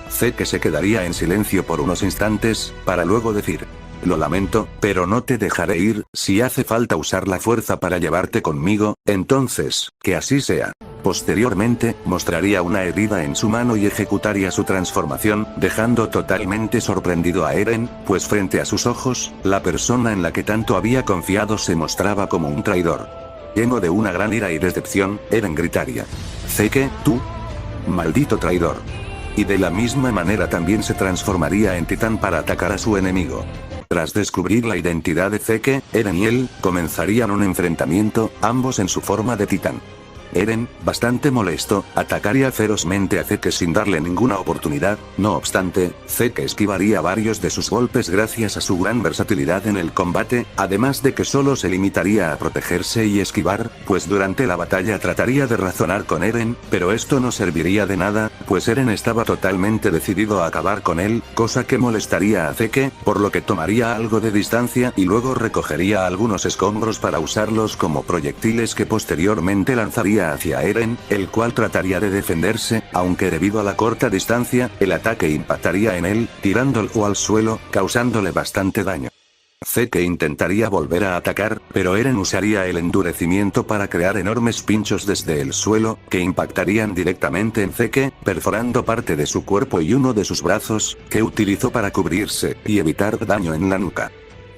Zeke se quedaría en silencio por unos instantes, para luego decir: lo lamento, pero no te dejaré ir. Si hace falta usar la fuerza para llevarte conmigo, entonces, que así sea. Posteriormente, mostraría una herida en su mano y ejecutaría su transformación, dejando totalmente sorprendido a Eren, pues frente a sus ojos, la persona en la que tanto había confiado se mostraba como un traidor. Lleno de una gran ira y decepción, Eren gritaría: Zeke, tú, maldito traidor. Y de la misma manera también se transformaría en titán para atacar a su enemigo. Tras descubrir la identidad de Zeke, Eren y él comenzarían un enfrentamiento, ambos en su forma de titán. Eren, bastante molesto, atacaría ferozmente a Zeke sin darle ninguna oportunidad. No obstante, Zeke esquivaría varios de sus golpes gracias a su gran versatilidad en el combate, además de que solo se limitaría a protegerse y esquivar, pues durante la batalla trataría de razonar con Eren, pero esto no serviría de nada, pues Eren estaba totalmente decidido a acabar con él, cosa que molestaría a Zeke, por lo que tomaría algo de distancia y luego recogería algunos escombros para usarlos como proyectiles que posteriormente lanzaría hacia Eren, el cual trataría de defenderse, aunque debido a la corta distancia, el ataque impactaría en él, tirándolo al suelo, causándole bastante daño. Zeke intentaría volver a atacar, pero Eren usaría el endurecimiento para crear enormes pinchos desde el suelo, que impactarían directamente en Zeke, perforando parte de su cuerpo y uno de sus brazos, que utilizó para cubrirse y evitar daño en la nuca.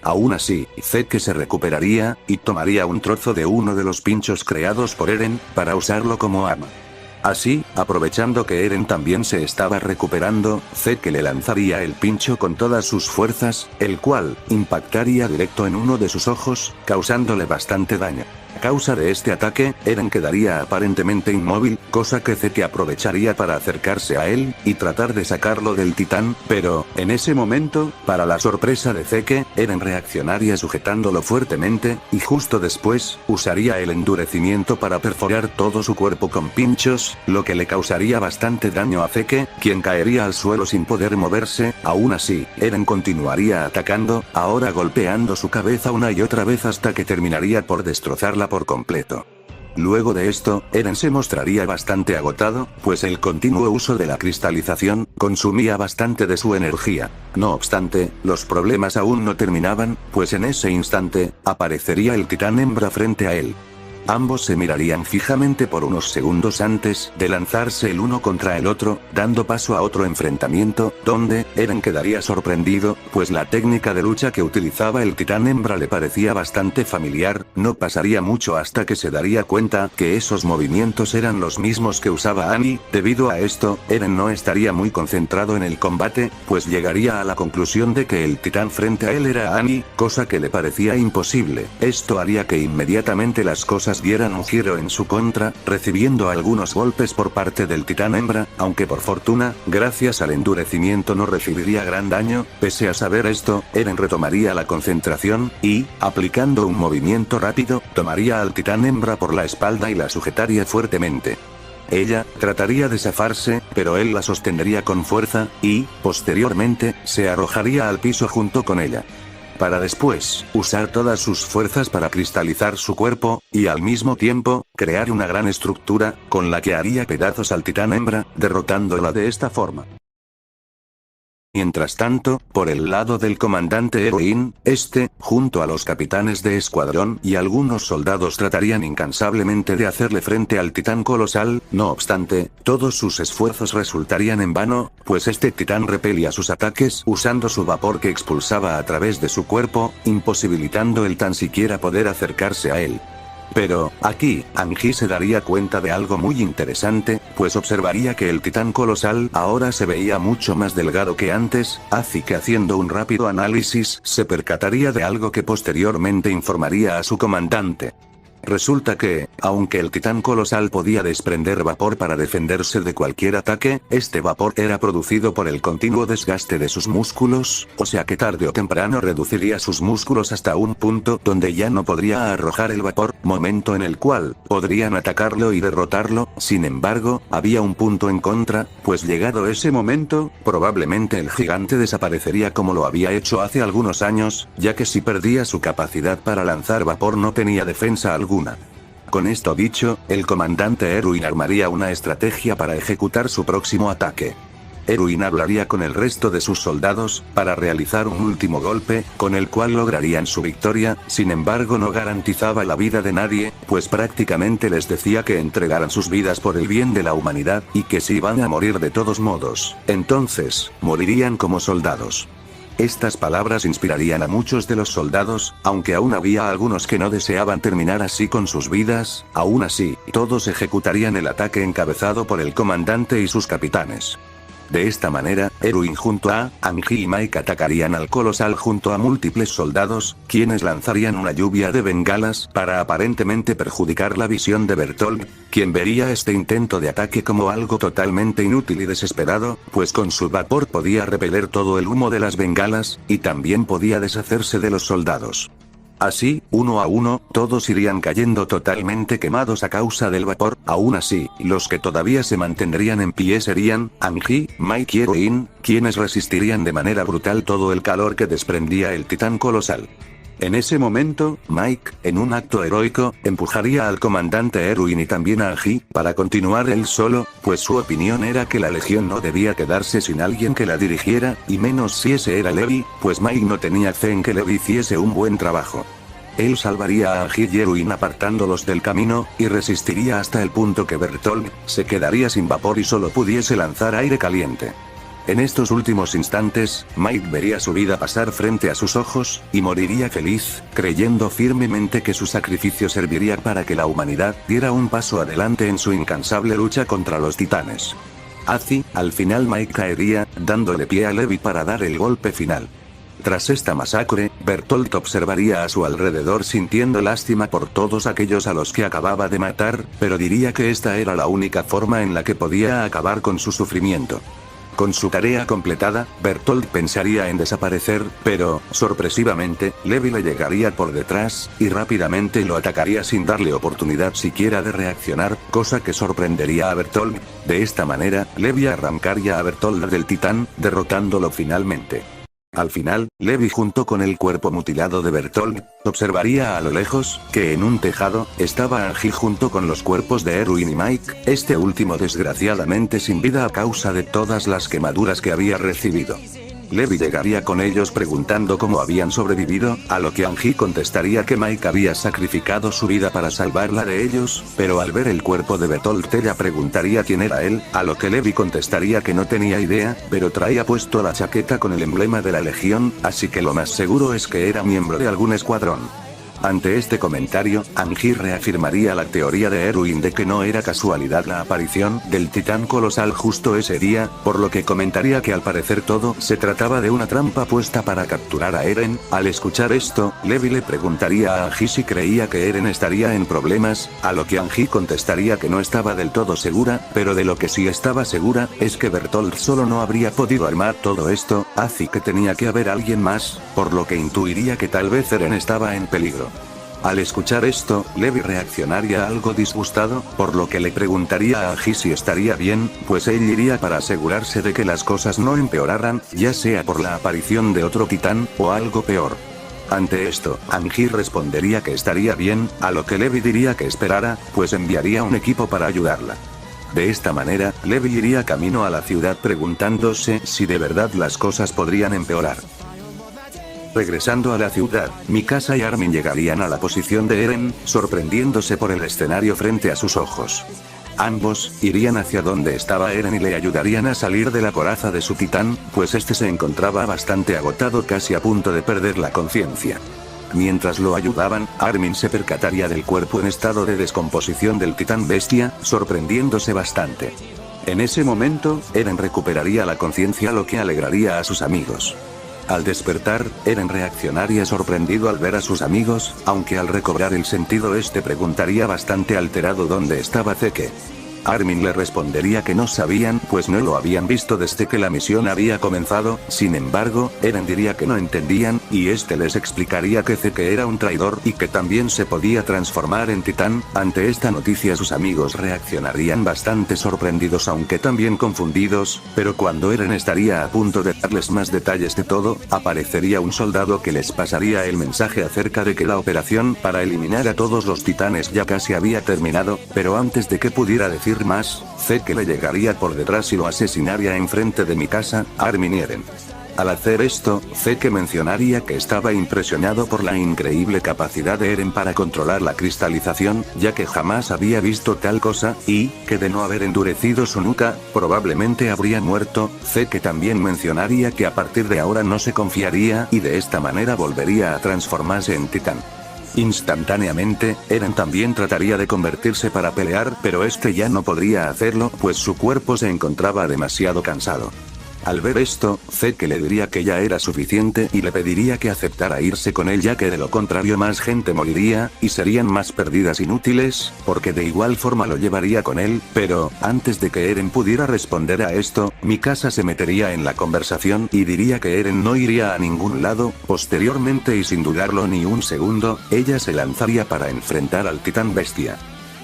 Aún así, Zeke se recuperaría, y tomaría un trozo de uno de los pinchos creados por Eren, para usarlo como arma. Así, aprovechando que Eren también se estaba recuperando, Zeke le lanzaría el pincho con todas sus fuerzas, el cual impactaría directo en uno de sus ojos, causándole bastante daño. A causa de este ataque, Eren quedaría aparentemente inmóvil, cosa que Zeke aprovecharía para acercarse a él, y tratar de sacarlo del titán, pero, en ese momento, para la sorpresa de Zeke, Eren reaccionaría sujetándolo fuertemente, y justo después, usaría el endurecimiento para perforar todo su cuerpo con pinchos, lo que le causaría bastante daño a Zeke, quien caería al suelo sin poder moverse. Aún así, Eren continuaría atacando, ahora golpeando su cabeza una y otra vez hasta que terminaría por destrozarla por completo. Luego de esto, Eren se mostraría bastante agotado, pues el continuo uso de la cristalización consumía bastante de su energía. No obstante, los problemas aún no terminaban, pues en ese instante, aparecería el titán hembra frente a él. Ambos se mirarían fijamente por unos segundos antes de lanzarse el uno contra el otro, dando paso a otro enfrentamiento, donde Eren quedaría sorprendido, pues la técnica de lucha que utilizaba el titán hembra le parecía bastante familiar. No pasaría mucho hasta que se daría cuenta que esos movimientos eran los mismos que usaba Annie. Debido a esto, Eren no estaría muy concentrado en el combate, pues llegaría a la conclusión de que el titán frente a él era Annie, cosa que le parecía imposible. Esto haría que inmediatamente las cosas dieran un giro en su contra, recibiendo algunos golpes por parte del titán hembra, aunque por fortuna, gracias al endurecimiento no recibiría gran daño. Pese a saber esto, Eren retomaría la concentración, y, aplicando un movimiento rápido, tomaría al titán hembra por la espalda y la sujetaría fuertemente. Ella trataría de zafarse, pero él la sostendría con fuerza, y, posteriormente, se arrojaría al piso junto con ella, para después usar todas sus fuerzas para cristalizar su cuerpo, y al mismo tiempo, crear una gran estructura, con la que haría pedazos al titán hembra, derrotándola de esta forma. Mientras tanto, por el lado del comandante Erwin, junto a los capitanes de escuadrón y algunos soldados tratarían incansablemente de hacerle frente al titán colosal. No obstante, todos sus esfuerzos resultarían en vano, pues este titán repelía sus ataques usando su vapor que expulsaba a través de su cuerpo, imposibilitando el tan siquiera poder acercarse a él. Pero, aquí, Angie se daría cuenta de algo muy interesante, pues observaría que el titán colosal ahora se veía mucho más delgado que antes, así que haciendo un rápido análisis, se percataría de algo que posteriormente informaría a su comandante. Resulta que, aunque el titán colosal podía desprender vapor para defenderse de cualquier ataque, este vapor era producido por el continuo desgaste de sus músculos, o sea que tarde o temprano reduciría sus músculos hasta un punto donde ya no podría arrojar el vapor, momento en el cual podrían atacarlo y derrotarlo. Sin embargo, había un punto en contra, pues llegado ese momento, probablemente el gigante desaparecería como lo había hecho hace algunos años, ya que si perdía su capacidad para lanzar vapor no tenía defensa alguna. Con esto dicho, el comandante Erwin armaría una estrategia para ejecutar su próximo ataque. Erwin hablaría con el resto de sus soldados, para realizar un último golpe, con el cual lograrían su victoria. Sin embargo, no garantizaba la vida de nadie, pues prácticamente les decía que entregaran sus vidas por el bien de la humanidad, y que si iban a morir de todos modos, entonces, morirían como soldados. Estas palabras inspirarían a muchos de los soldados, aunque aún había algunos que no deseaban terminar así con sus vidas. Aún así, todos ejecutarían el ataque encabezado por el comandante y sus capitanes. De esta manera, Erwin junto a Angie y Mike atacarían al colosal junto a múltiples soldados, quienes lanzarían una lluvia de bengalas para aparentemente perjudicar la visión de Bertolt, quien vería este intento de ataque como algo totalmente inútil y desesperado, pues con su vapor podía repeler todo el humo de las bengalas, y también podía deshacerse de los soldados. Así, uno a uno, todos irían cayendo totalmente quemados a causa del vapor. Aún así, los que todavía se mantendrían en pie serían Angie, Mike y Erwin, quienes resistirían de manera brutal todo el calor que desprendía el titán colosal. En ese momento, Mike, en un acto heroico, empujaría al comandante Erwin y también a Angie, para continuar él solo, pues su opinión era que la legión no debía quedarse sin alguien que la dirigiera, y menos si ese era Levi, pues Mike no tenía fe en que Levi hiciese un buen trabajo. Él salvaría a Angie y Erwin apartándolos del camino, y resistiría hasta el punto que Bertolt se quedaría sin vapor y solo pudiese lanzar aire caliente. En estos últimos instantes, Mike vería su vida pasar frente a sus ojos, y moriría feliz, creyendo firmemente que su sacrificio serviría para que la humanidad diera un paso adelante en su incansable lucha contra los titanes. Así, al final Mike caería, dándole pie a Levi para dar el golpe final. Tras esta masacre, Bertolt observaría a su alrededor sintiendo lástima por todos aquellos a los que acababa de matar, pero diría que esta era la única forma en la que podía acabar con su sufrimiento. Con su tarea completada, Bertolt pensaría en desaparecer, pero, sorpresivamente, Levi le llegaría por detrás, y rápidamente lo atacaría sin darle oportunidad siquiera de reaccionar, cosa que sorprendería a Bertolt. De esta manera, Levi arrancaría a Bertolt del titán, derrotándolo finalmente. Al final, Levi junto con el cuerpo mutilado de Bertolt, observaría a lo lejos, que en un tejado, estaba Angie junto con los cuerpos de Erwin y Mike, este último desgraciadamente sin vida a causa de todas las quemaduras que había recibido. Levi llegaría con ellos preguntando cómo habían sobrevivido, a lo que Angie contestaría que Mike había sacrificado su vida para salvarla de ellos, pero al ver el cuerpo de Bertolt ella preguntaría quién era él, a lo que Levi contestaría que no tenía idea, pero traía puesto la chaqueta con el emblema de la Legión, así que lo más seguro es que era miembro de algún escuadrón. Ante este comentario, Angie reafirmaría la teoría de Erwin de que no era casualidad la aparición del titán colosal justo ese día, por lo que comentaría que al parecer todo se trataba de una trampa puesta para capturar a Eren. Al escuchar esto, Levi le preguntaría a Angie si creía que Eren estaría en problemas, a lo que Angie contestaría que no estaba del todo segura, pero de lo que sí estaba segura, es que Bertolt solo no habría podido armar todo esto, así que tenía que haber alguien más, por lo que intuiría que tal vez Eren estaba en peligro. Al escuchar esto, Levi reaccionaría algo disgustado, por lo que le preguntaría a Angie si estaría bien, pues él iría para asegurarse de que las cosas no empeoraran, ya sea por la aparición de otro titán, o algo peor. Ante esto, Angie respondería que estaría bien, a lo que Levi diría que esperara, pues enviaría un equipo para ayudarla. De esta manera, Levi iría camino a la ciudad preguntándose si de verdad las cosas podrían empeorar. Regresando a la ciudad, Mikasa y Armin llegarían a la posición de Eren, sorprendiéndose por el escenario frente a sus ojos. Ambos irían hacia donde estaba Eren y le ayudarían a salir de la coraza de su titán, pues este se encontraba bastante agotado, casi a punto de perder la conciencia. Mientras lo ayudaban, Armin se percataría del cuerpo en estado de descomposición del titán bestia, sorprendiéndose bastante. En ese momento, Eren recuperaría la conciencia, lo que alegraría a sus amigos. Al despertar, Eren reaccionaría sorprendido al ver a sus amigos, aunque al recobrar el sentido este preguntaría bastante alterado dónde estaba Zeke. Armin le respondería que no sabían, pues no lo habían visto desde que la misión había comenzado. Sin embargo, Eren diría que no entendían, y este les explicaría que Zeke era un traidor y que también se podía transformar en titán. Ante esta noticia sus amigos reaccionarían bastante sorprendidos, aunque también confundidos, pero cuando Eren estaría a punto de darles más detalles de todo, aparecería un soldado que les pasaría el mensaje acerca de que la operación para eliminar a todos los titanes ya casi había terminado, pero antes de que pudiera decir más, Zeke le llegaría por detrás y lo asesinaría enfrente de Mikasa, Armin y Eren. Al hacer esto, Zeke mencionaría que estaba impresionado por la increíble capacidad de Eren para controlar la cristalización, ya que jamás había visto tal cosa, y que de no haber endurecido su nuca, probablemente habría muerto. Zeke también mencionaría que a partir de ahora no se confiaría y de esta manera volvería a transformarse en titán. Instantáneamente, Eren también trataría de convertirse para pelear, pero este ya no podría hacerlo, pues su cuerpo se encontraba demasiado cansado. Al ver esto, Zeke le diría que ya era suficiente y le pediría que aceptara irse con él, ya que de lo contrario más gente moriría, y serían más pérdidas inútiles, porque de igual forma lo llevaría con él. Pero, antes de que Eren pudiera responder a esto, Mikasa se metería en la conversación y diría que Eren no iría a ningún lado. Posteriormente, y sin dudarlo ni un segundo, ella se lanzaría para enfrentar al titán bestia.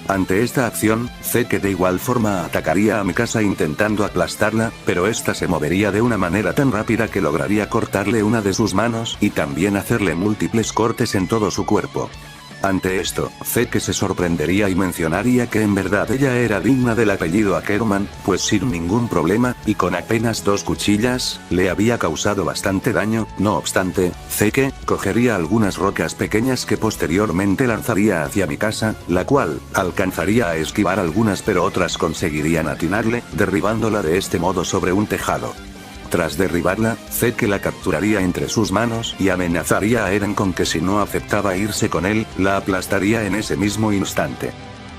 Ante esta acción, Zeke de igual forma atacaría a Mikasa intentando aplastarla, pero esta se movería de una manera tan rápida que lograría cortarle una de sus manos y también hacerle múltiples cortes en todo su cuerpo. Ante esto, Zeke se sorprendería y mencionaría que en verdad ella era digna del apellido Ackerman, pues sin ningún problema, y con apenas 2 cuchillas, le había causado bastante daño. No obstante, Zeke cogería algunas rocas pequeñas que posteriormente lanzaría hacia Mikasa, la cual alcanzaría a esquivar algunas, pero otras conseguirían atinarle, derribándola de este modo sobre un tejado. Tras derribarla, Zeke la capturaría entre sus manos y amenazaría a Eren con que si no aceptaba irse con él, la aplastaría en ese mismo instante.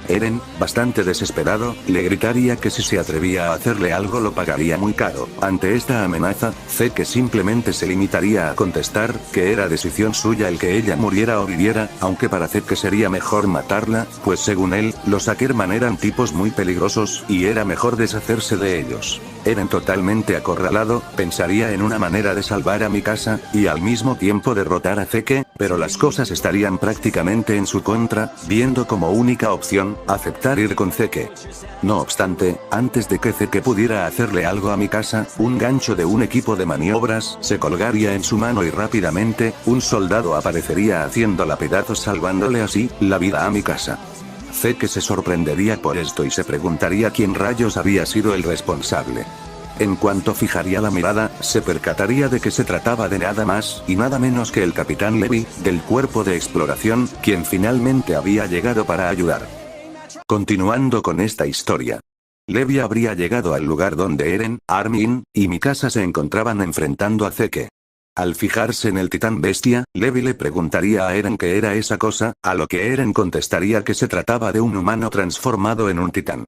Eren, bastante desesperado, le gritaría que si se atrevía a hacerle algo lo pagaría muy caro. Ante esta amenaza, Zeke simplemente se limitaría a contestar que era decisión suya el que ella muriera o viviera, aunque para Zeke sería mejor matarla, pues según él, los Ackerman eran tipos muy peligrosos y era mejor deshacerse de ellos. Eren, totalmente acorralado, pensaría en una manera de salvar a Mikasa y al mismo tiempo derrotar a Zeke, pero las cosas estarían prácticamente en su contra, viendo como única opción aceptar ir con Zeke. No obstante, antes de que Zeke pudiera hacerle algo a Mikasa, un gancho de un equipo de maniobras se colgaría en su mano y rápidamente, un soldado aparecería haciéndola pedazos, salvándole así la vida a Mikasa. Zeke se sorprendería por esto y se preguntaría quién rayos había sido el responsable. En cuanto fijaría la mirada, se percataría de que se trataba de nada más y nada menos que el Capitán Levi, del cuerpo de exploración, quien finalmente había llegado para ayudar. Continuando con esta historia. Levi habría llegado al lugar donde Eren, Armin y Mikasa se encontraban enfrentando a Zeke. Al fijarse en el titán bestia, Levi le preguntaría a Eren qué era esa cosa, a lo que Eren contestaría que se trataba de un humano transformado en un titán.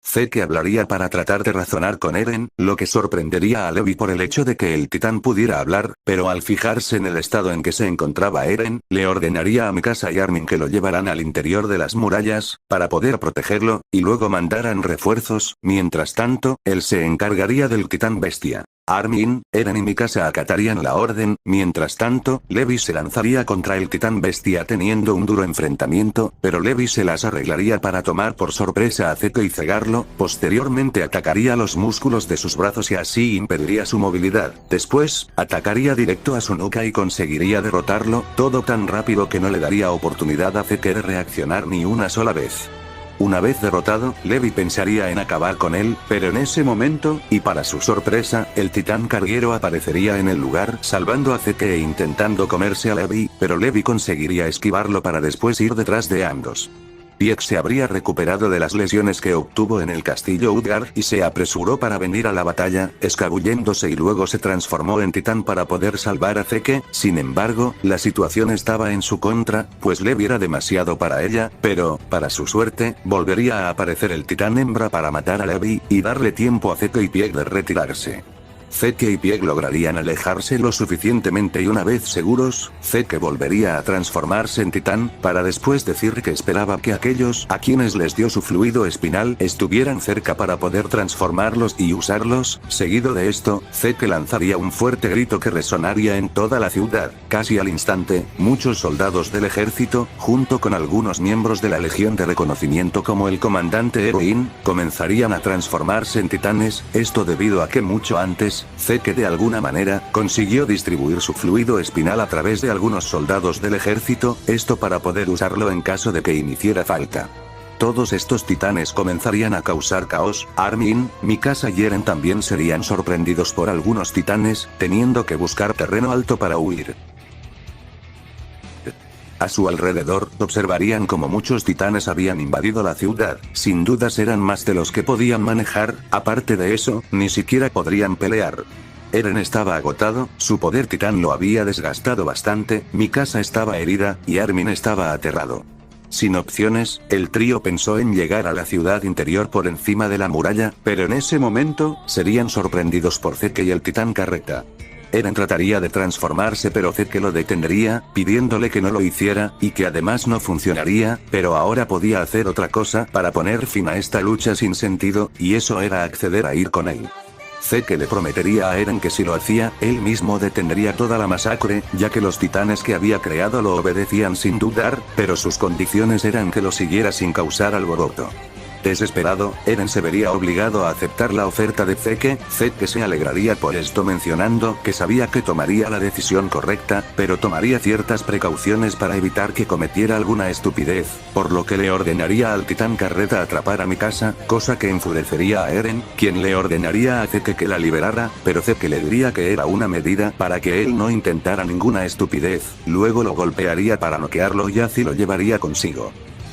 Zeke hablaría para tratar de razonar con Eren, lo que sorprendería a Levi por el hecho de que el titán pudiera hablar, pero al fijarse en el estado en que se encontraba Eren, le ordenaría a Mikasa y Armin que lo llevaran al interior de las murallas, para poder protegerlo, y luego mandaran refuerzos. Mientras tanto, él se encargaría del titán bestia. Armin, Eren y Mikasa acatarían la orden. Mientras tanto, Levi se lanzaría contra el titán bestia teniendo un duro enfrentamiento, pero Levi se las arreglaría para tomar por sorpresa a Zeke y cegarlo. Posteriormente atacaría los músculos de sus brazos y así impediría su movilidad. Después, atacaría directo a su nuca y conseguiría derrotarlo, todo tan rápido que no le daría oportunidad a Zeke de reaccionar ni una sola vez. Una vez derrotado, Levi pensaría en acabar con él, pero en ese momento, y para su sorpresa, el titán carguero aparecería en el lugar salvando a Zeke e intentando comerse a Levi, pero Levi conseguiría esquivarlo para después ir detrás de ambos. Pieck se habría recuperado de las lesiones que obtuvo en el castillo Utgard y se apresuró para venir a la batalla, escabulléndose y luego se transformó en titán para poder salvar a Zeke. Sin embargo, la situación estaba en su contra, pues Levi era demasiado para ella, pero, para su suerte, volvería a aparecer el titán hembra para matar a Levi, y darle tiempo a Zeke y Pieck de retirarse. Zeke y Pieck lograrían alejarse lo suficientemente y una vez seguros, Zeke volvería a transformarse en titán, para después decir que esperaba que aquellos a quienes les dio su fluido espinal estuvieran cerca para poder transformarlos y usarlos. Seguido de esto, Zeke lanzaría un fuerte grito que resonaría en toda la ciudad. Casi al instante, muchos soldados del ejército, junto con algunos miembros de la Legión de Reconocimiento como el comandante Eroin, comenzarían a transformarse en titanes, esto debido a que mucho antes, Zeke de alguna manera, consiguió distribuir su fluido espinal a través de algunos soldados del ejército, esto para poder usarlo en caso de que hiciera falta. Todos estos titanes comenzarían a causar caos. Armin, Mikasa y Eren también serían sorprendidos por algunos titanes, teniendo que buscar terreno alto para huir. A su alrededor, observarían como muchos titanes habían invadido la ciudad. Sin dudas eran más de los que podían manejar, aparte de eso, ni siquiera podrían pelear. Eren estaba agotado, su poder titán lo había desgastado bastante, Mikasa estaba herida, y Armin estaba aterrado. Sin opciones, el trío pensó en llegar a la ciudad interior por encima de la muralla, pero en ese momento, serían sorprendidos por Zeke y el titán carreta. Eren trataría de transformarse pero Zeke lo detendría, pidiéndole que no lo hiciera, y que además no funcionaría, pero ahora podía hacer otra cosa para poner fin a esta lucha sin sentido, y eso era acceder a ir con él. Zeke le prometería a Eren que si lo hacía, él mismo detendría toda la masacre, ya que los titanes que había creado lo obedecían sin dudar, pero sus condiciones eran que lo siguiera sin causar alboroto. Desesperado, Eren se vería obligado a aceptar la oferta de Zeke. Zeke se alegraría por esto mencionando que sabía que tomaría la decisión correcta, pero tomaría ciertas precauciones para evitar que cometiera alguna estupidez, por lo que le ordenaría al titán carreta atrapar a Mikasa, cosa que enfurecería a Eren, quien le ordenaría a Zeke que la liberara, pero Zeke le diría que era una medida para que él no intentara ninguna estupidez, luego lo golpearía para noquearlo y así lo llevaría consigo.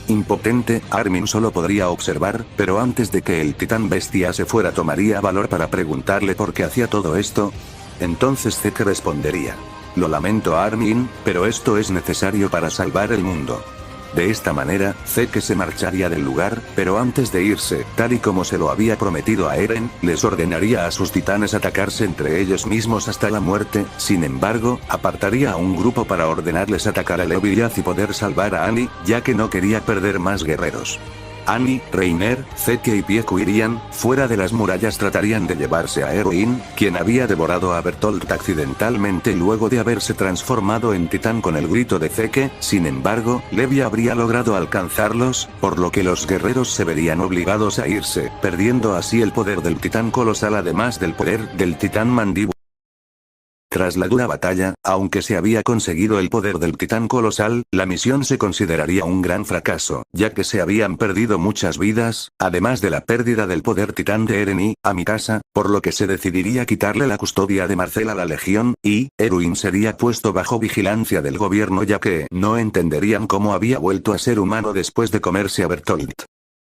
Impotente, Armin solo podría observar, pero antes de que el titán bestia se fuera tomaría valor para preguntarle por qué hacía todo esto. Entonces Zeke respondería: lo lamento Armin, pero esto es necesario para salvar el mundo. De esta manera, Zeke se marcharía del lugar, pero antes de irse, tal y como se lo había prometido a Eren, les ordenaría a sus titanes atacarse entre ellos mismos hasta la muerte. Sin embargo, apartaría a un grupo para ordenarles atacar a Levi y así poder salvar a Annie, ya que no quería perder más guerreros. Annie, Reiner, Zeke y Pieck huirían. Fuera de las murallas tratarían de llevarse a Eroin, quien había devorado a Bertolt accidentalmente luego de haberse transformado en titán con el grito de Zeke. Sin embargo, Levi habría logrado alcanzarlos, por lo que los guerreros se verían obligados a irse, perdiendo así el poder del titán colosal además del poder del titán mandíbula. Tras la dura batalla, aunque se había conseguido el poder del titán colosal, la misión se consideraría un gran fracaso, ya que se habían perdido muchas vidas, además de la pérdida del poder titán de Eren y Mikasa, por lo que se decidiría quitarle la custodia de Marcel a la Legión, y Erwin sería puesto bajo vigilancia del gobierno ya que no entenderían cómo había vuelto a ser humano después de comerse a Bertolt.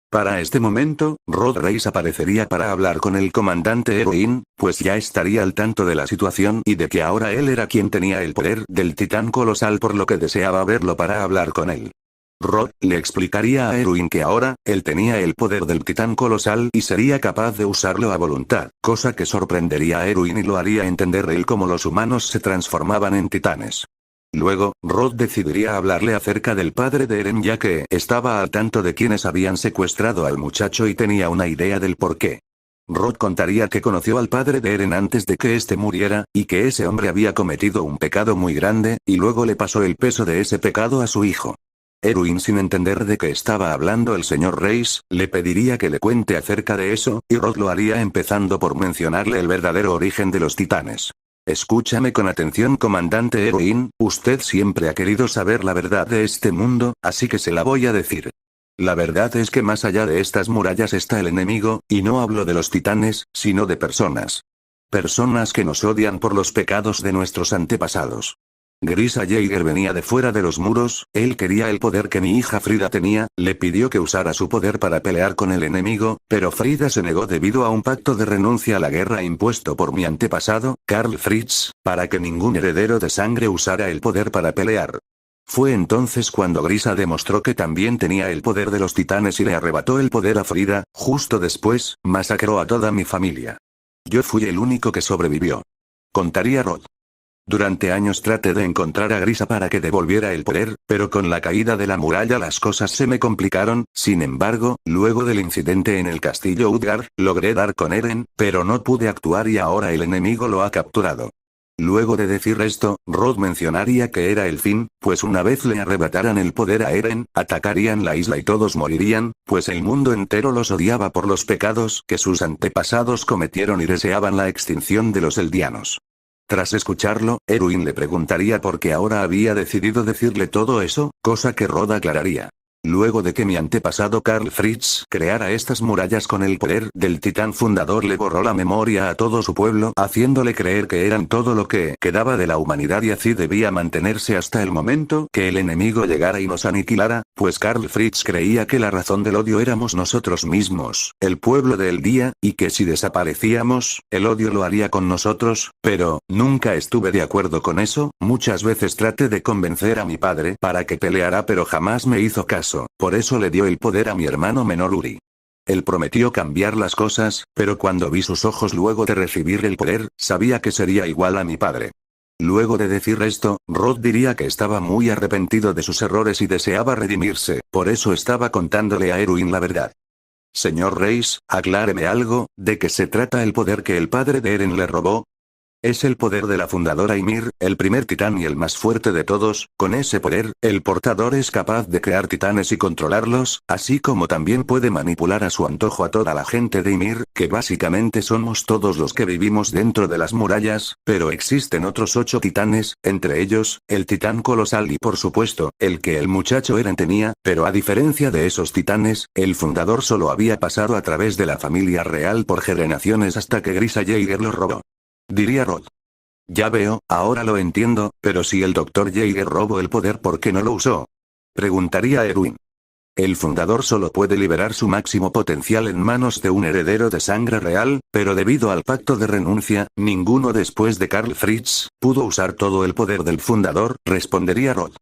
Para este momento, Rod Reis aparecería para hablar con el comandante Erwin, pues ya estaría al tanto de la situación y de que ahora él era quien tenía el poder del titán colosal por lo que deseaba verlo para hablar con él. Rod le explicaría a Erwin que ahora, él tenía el poder del titán colosal y sería capaz de usarlo a voluntad, cosa que sorprendería a Erwin y lo haría entender él cómo los humanos se transformaban en titanes. Luego, Rod decidiría hablarle acerca del padre de Eren ya que estaba al tanto de quienes habían secuestrado al muchacho y tenía una idea del porqué. Rod contaría que conoció al padre de Eren antes de que éste muriera, y que ese hombre había cometido un pecado muy grande, y luego le pasó el peso de ese pecado a su hijo. Erwin, sin entender de qué estaba hablando el señor Reis, le pediría que le cuente acerca de eso, y Rod lo haría empezando por mencionarle el verdadero origen de los titanes. Escúchame con atención, comandante Erwin, usted siempre ha querido saber la verdad de este mundo, así que se la voy a decir. La verdad es que más allá de estas murallas está el enemigo, y no hablo de los titanes, sino de personas. Personas que nos odian por los pecados de nuestros antepasados. Grisa Jaeger venía de fuera de los muros, él quería el poder que mi hija Frida tenía, le pidió que usara su poder para pelear con el enemigo, pero Frida se negó debido a un pacto de renuncia a la guerra impuesto por mi antepasado, Karl Fritz, para que ningún heredero de sangre usara el poder para pelear. Fue entonces cuando Grisa demostró que también tenía el poder de los titanes y le arrebató el poder a Frida, justo después, masacró a toda mi familia. Yo fui el único que sobrevivió. Contaría Rod. Durante años traté de encontrar a Grisa para que devolviera el poder, pero con la caída de la muralla las cosas se me complicaron, sin embargo, luego del incidente en el castillo Utgard, logré dar con Eren, pero no pude actuar y ahora el enemigo lo ha capturado. Luego de decir esto, Rod mencionaría que era el fin, pues una vez le arrebataran el poder a Eren, atacarían la isla y todos morirían, pues el mundo entero los odiaba por los pecados que sus antepasados cometieron y deseaban la extinción de los eldianos. Tras escucharlo, Erwin le preguntaría por qué ahora había decidido decirle todo eso, cosa que Rod aclararía. Luego de que mi antepasado Karl Fritz creara estas murallas con el poder del titán fundador, le borró la memoria a todo su pueblo, haciéndole creer que eran todo lo que quedaba de la humanidad y así debía mantenerse hasta el momento que el enemigo llegara y nos aniquilara, pues Karl Fritz creía que la razón del odio éramos nosotros mismos, el pueblo de Eldia, y que si desaparecíamos, el odio lo haría con nosotros, pero nunca estuve de acuerdo con eso. Muchas veces traté de convencer a mi padre para que peleara pero jamás me hizo caso. Por eso le dio el poder a mi hermano menor Uri. Él prometió cambiar las cosas, pero cuando vi sus ojos luego de recibir el poder, sabía que sería igual a mi padre. Luego de decir esto, Rod diría que estaba muy arrepentido de sus errores y deseaba redimirse, por eso estaba contándole a Erwin la verdad. Señor Reis, acláreme algo, ¿de qué se trata el poder que el padre de Eren le robó? Es el poder de la fundadora Ymir, el primer titán y el más fuerte de todos. Con ese poder, el portador es capaz de crear titanes y controlarlos, así como también puede manipular a su antojo a toda la gente de Ymir, que básicamente somos todos los que vivimos dentro de las murallas, pero existen otros 8 titanes, entre ellos, el titán colosal y por supuesto, el que el muchacho Eren tenía, pero a diferencia de esos titanes, el fundador solo había pasado a través de la familia real por generaciones hasta que Grisa Jaeger lo robó. Diría Rod. Ya veo, ahora lo entiendo, pero si el Dr. Jaeger robó el poder, ¿por qué no lo usó? Preguntaría Erwin. El fundador solo puede liberar su máximo potencial en manos de un heredero de sangre real, pero debido al pacto de renuncia, ninguno después de Karl Fritz pudo usar todo el poder del fundador, respondería Rod.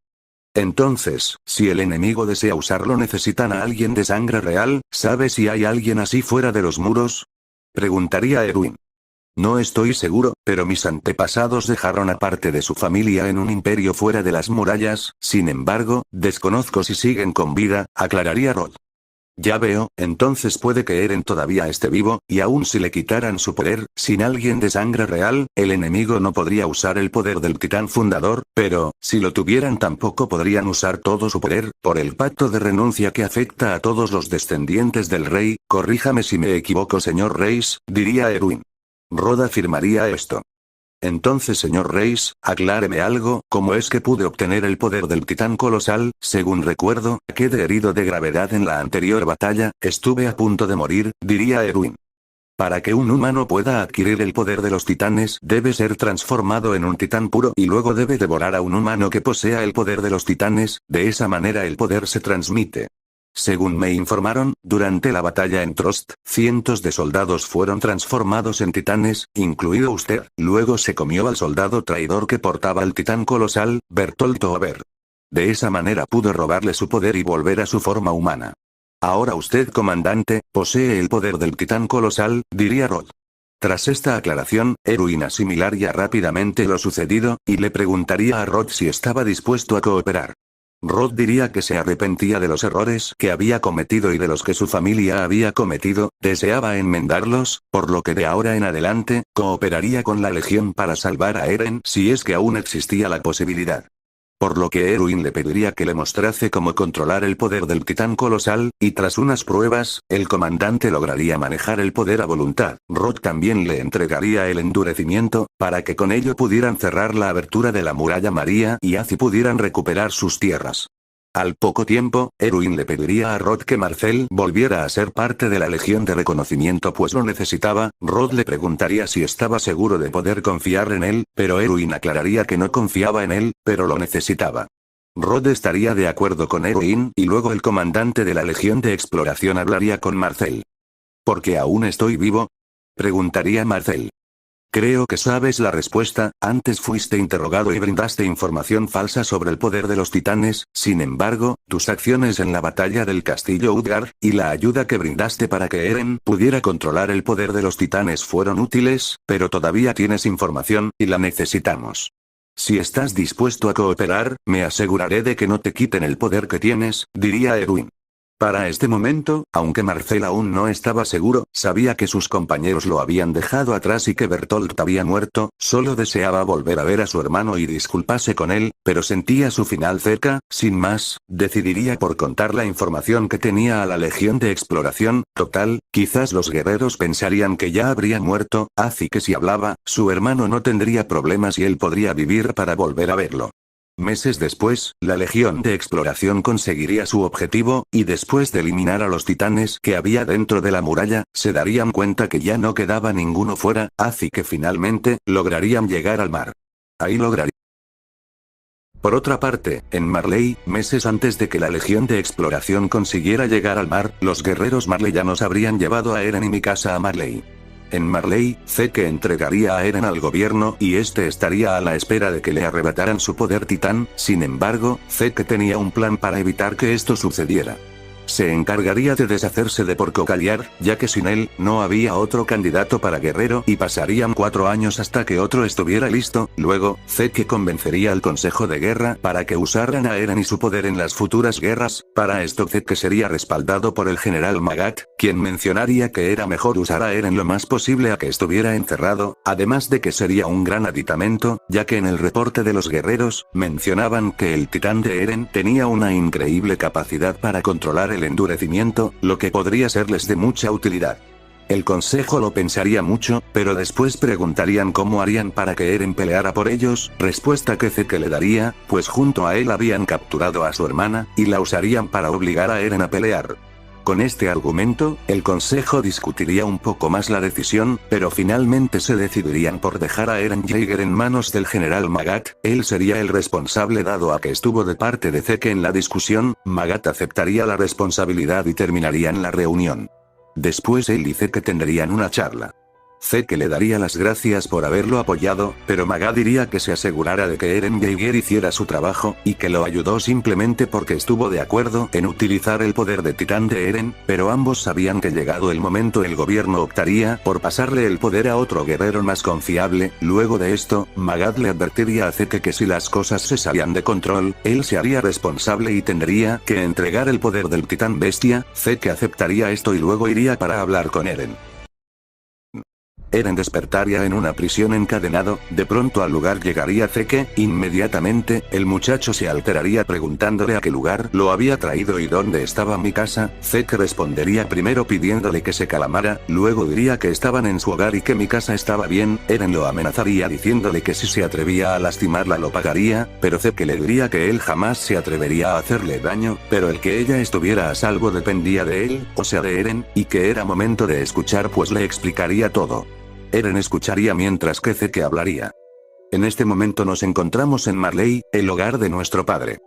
Entonces, si el enemigo desea usarlo, necesitan a alguien de sangre real. ¿Sabe si hay alguien así fuera de los muros? Preguntaría Erwin. No estoy seguro, pero mis antepasados dejaron a parte de su familia en un imperio fuera de las murallas, sin embargo, desconozco si siguen con vida, aclararía Rod. Ya veo, entonces puede que Eren todavía esté vivo, y aun si le quitaran su poder, sin alguien de sangre real, el enemigo no podría usar el poder del titán fundador, pero, si lo tuvieran tampoco podrían usar todo su poder, por el pacto de renuncia que afecta a todos los descendientes del rey. Corríjame si me equivoco, señor Reis, diría Erwin. Rod afirmaría esto. Entonces señor Reis, acláreme algo, ¿cómo es que pude obtener el poder del titán colosal? Según recuerdo, quedé herido de gravedad en la anterior batalla, estuve a punto de morir, diría Erwin. Para que un humano pueda adquirir el poder de los titanes, debe ser transformado en un titán puro y luego debe devorar a un humano que posea el poder de los titanes, de esa manera el poder se transmite. Según me informaron, durante la batalla en Trost, cientos de soldados fueron transformados en titanes, incluido usted, luego se comió al soldado traidor que portaba el titán colosal, Bertolt Ober. De esa manera pudo robarle su poder y volver a su forma humana. Ahora usted, comandante, posee el poder del titán colosal, diría Rod. Tras esta aclaración, Erwin asimilaría rápidamente lo sucedido, y le preguntaría a Rod si estaba dispuesto a cooperar. Rod diría que se arrepentía de los errores que había cometido y de los que su familia había cometido, deseaba enmendarlos, por lo que de ahora en adelante, cooperaría con la Legión para salvar a Eren si es que aún existía la posibilidad. Por lo que Erwin le pediría que le mostrase cómo controlar el poder del titán colosal, y tras unas pruebas, el comandante lograría manejar el poder a voluntad. Rod también le entregaría el endurecimiento, para que con ello pudieran cerrar la abertura de la muralla María y así pudieran recuperar sus tierras. Al poco tiempo, Erwin le pediría a Rod que Marcel volviera a ser parte de la Legión de Reconocimiento pues lo necesitaba. Rod le preguntaría si estaba seguro de poder confiar en él, pero Erwin aclararía que no confiaba en él, pero lo necesitaba. Rod estaría de acuerdo con Erwin y luego el comandante de la Legión de Exploración hablaría con Marcel. ¿Por qué aún estoy vivo? Preguntaría Marcel. Creo que sabes la respuesta, antes fuiste interrogado y brindaste información falsa sobre el poder de los titanes, sin embargo, tus acciones en la batalla del castillo Utgard, y la ayuda que brindaste para que Eren pudiera controlar el poder de los titanes fueron útiles, pero todavía tienes información, y la necesitamos. Si estás dispuesto a cooperar, me aseguraré de que no te quiten el poder que tienes, diría Erwin. Para este momento, aunque Marcel aún no estaba seguro, sabía que sus compañeros lo habían dejado atrás y que Bertolt había muerto, solo deseaba volver a ver a su hermano y disculparse con él, pero sentía su final cerca, sin más, decidiría por contar la información que tenía a la Legión de Exploración. Total, quizás los guerreros pensarían que ya habría muerto, así que si hablaba, su hermano no tendría problemas y él podría vivir para volver a verlo. Meses después, la Legión de Exploración conseguiría su objetivo, y después de eliminar a los titanes que había dentro de la muralla, se darían cuenta que ya no quedaba ninguno fuera, así que finalmente, lograrían llegar al mar. Ahí lograrían. Por otra parte, en Marley, meses antes de que la Legión de Exploración consiguiera llegar al mar, los guerreros marleyanos habrían llevado a Eren y Mikasa a Marley. En Marley, Zeke entregaría a Eren al gobierno y este estaría a la espera de que le arrebataran su poder titán. Sin embargo, Zeke tenía un plan para evitar que esto sucediera. Se encargaría de deshacerse de Porcocaliar, ya que sin él, no había otro candidato para guerrero y pasarían 4 años hasta que otro estuviera listo. Luego, Zeke convencería al Consejo de Guerra para que usaran a Eren y su poder en las futuras guerras. Para esto Zeke sería respaldado por el general Magat, quien mencionaría que era mejor usar a Eren lo más posible a que estuviera encerrado, además de que sería un gran aditamento, ya que en el reporte de los guerreros, mencionaban que el titán de Eren tenía una increíble capacidad para controlar el endurecimiento, lo que podría serles de mucha utilidad. El consejo lo pensaría mucho, pero después preguntarían cómo harían para que Eren peleara por ellos, respuesta que Zeke le daría, pues junto a él habían capturado a su hermana, y la usarían para obligar a Eren a pelear. Con este argumento, el consejo discutiría un poco más la decisión, pero finalmente se decidirían por dejar a Eren Jaeger en manos del general Magat. Él sería el responsable dado a que estuvo de parte de Zeke en la discusión. Magat aceptaría la responsabilidad y terminarían la reunión. Después él y Zeke tendrían una charla. Zeke le daría las gracias por haberlo apoyado, pero Magat diría que se asegurara de que Eren Jaeger hiciera su trabajo, y que lo ayudó simplemente porque estuvo de acuerdo en utilizar el poder de titán de Eren, pero ambos sabían que llegado el momento el gobierno optaría por pasarle el poder a otro guerrero más confiable. Luego de esto, Magat le advertiría a Zeke que si las cosas se salían de control, él se haría responsable y tendría que entregar el poder del titán bestia. Zeke aceptaría esto y luego iría para hablar con Eren. Eren despertaría en una prisión encadenado, de pronto al lugar llegaría Zeke, inmediatamente, el muchacho se alteraría preguntándole a qué lugar lo había traído y dónde estaba mi casa. Zeke respondería primero pidiéndole que se calmara, luego diría que estaban en su hogar y que mi casa estaba bien. Eren lo amenazaría diciéndole que si se atrevía a lastimarla lo pagaría, pero Zeke le diría que él jamás se atrevería a hacerle daño, pero el que ella estuviera a salvo dependía de él, o sea de Eren, y que era momento de escuchar pues le explicaría todo. Eren escucharía mientras que Zeke hablaría. En este momento nos encontramos en Marley, el hogar de nuestro padre.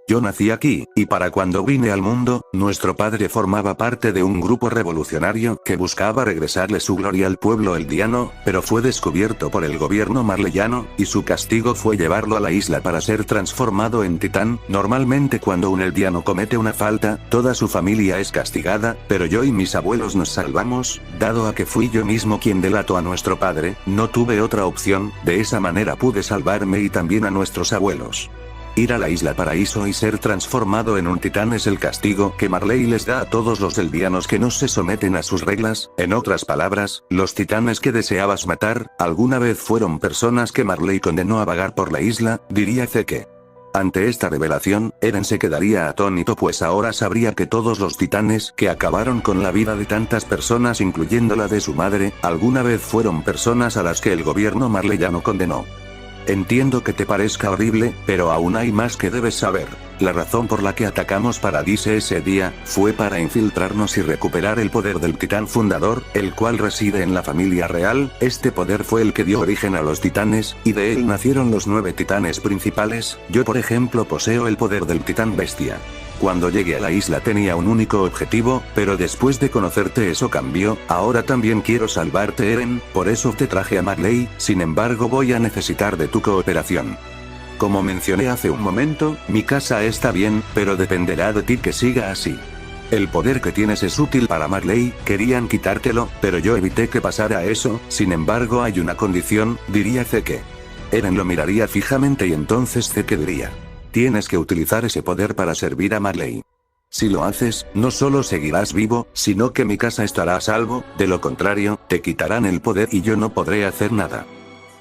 Yo nací aquí, y para cuando vine al mundo, nuestro padre formaba parte de un grupo revolucionario que buscaba regresarle su gloria al pueblo eldiano, pero fue descubierto por el gobierno marleyano, y su castigo fue llevarlo a la isla para ser transformado en titán. Normalmente cuando un eldiano comete una falta, toda su familia es castigada, pero yo y mis abuelos nos salvamos, dado a que fui yo mismo quien delató a nuestro padre, no tuve otra opción, de esa manera pude salvarme y también a nuestros abuelos. Ir a la isla Paraíso y ser transformado en un titán es el castigo que Marley les da a todos los eldianos que no se someten a sus reglas. En otras palabras, los titanes que deseabas matar, alguna vez fueron personas que Marley condenó a vagar por la isla, diría Zeke. Ante esta revelación, Eren se quedaría atónito pues ahora sabría que todos los titanes que acabaron con la vida de tantas personas incluyendo la de su madre, alguna vez fueron personas a las que el gobierno marleyano condenó. Entiendo que te parezca horrible, pero aún hay más que debes saber. La razón por la que atacamos Paradise ese día, fue para infiltrarnos y recuperar el poder del titán fundador, el cual reside en la familia real. Este poder fue el que dio origen a los titanes, y de él nacieron los 9 titanes principales. Yo por ejemplo poseo el poder del titán bestia. Cuando llegué a la isla tenía un único objetivo, pero después de conocerte eso cambió. Ahora también quiero salvarte Eren, por eso te traje a Marley, sin embargo voy a necesitar de tu cooperación. Como mencioné hace un momento, mi casa está bien, pero dependerá de ti que siga así. El poder que tienes es útil para Marley, querían quitártelo, pero yo evité que pasara eso. Sin embargo hay una condición, diría Zeke. Eren lo miraría fijamente y entonces Zeke diría: tienes que utilizar ese poder para servir a Marley. Si lo haces, no solo seguirás vivo, sino que mi casa estará a salvo, de lo contrario, te quitarán el poder y yo no podré hacer nada.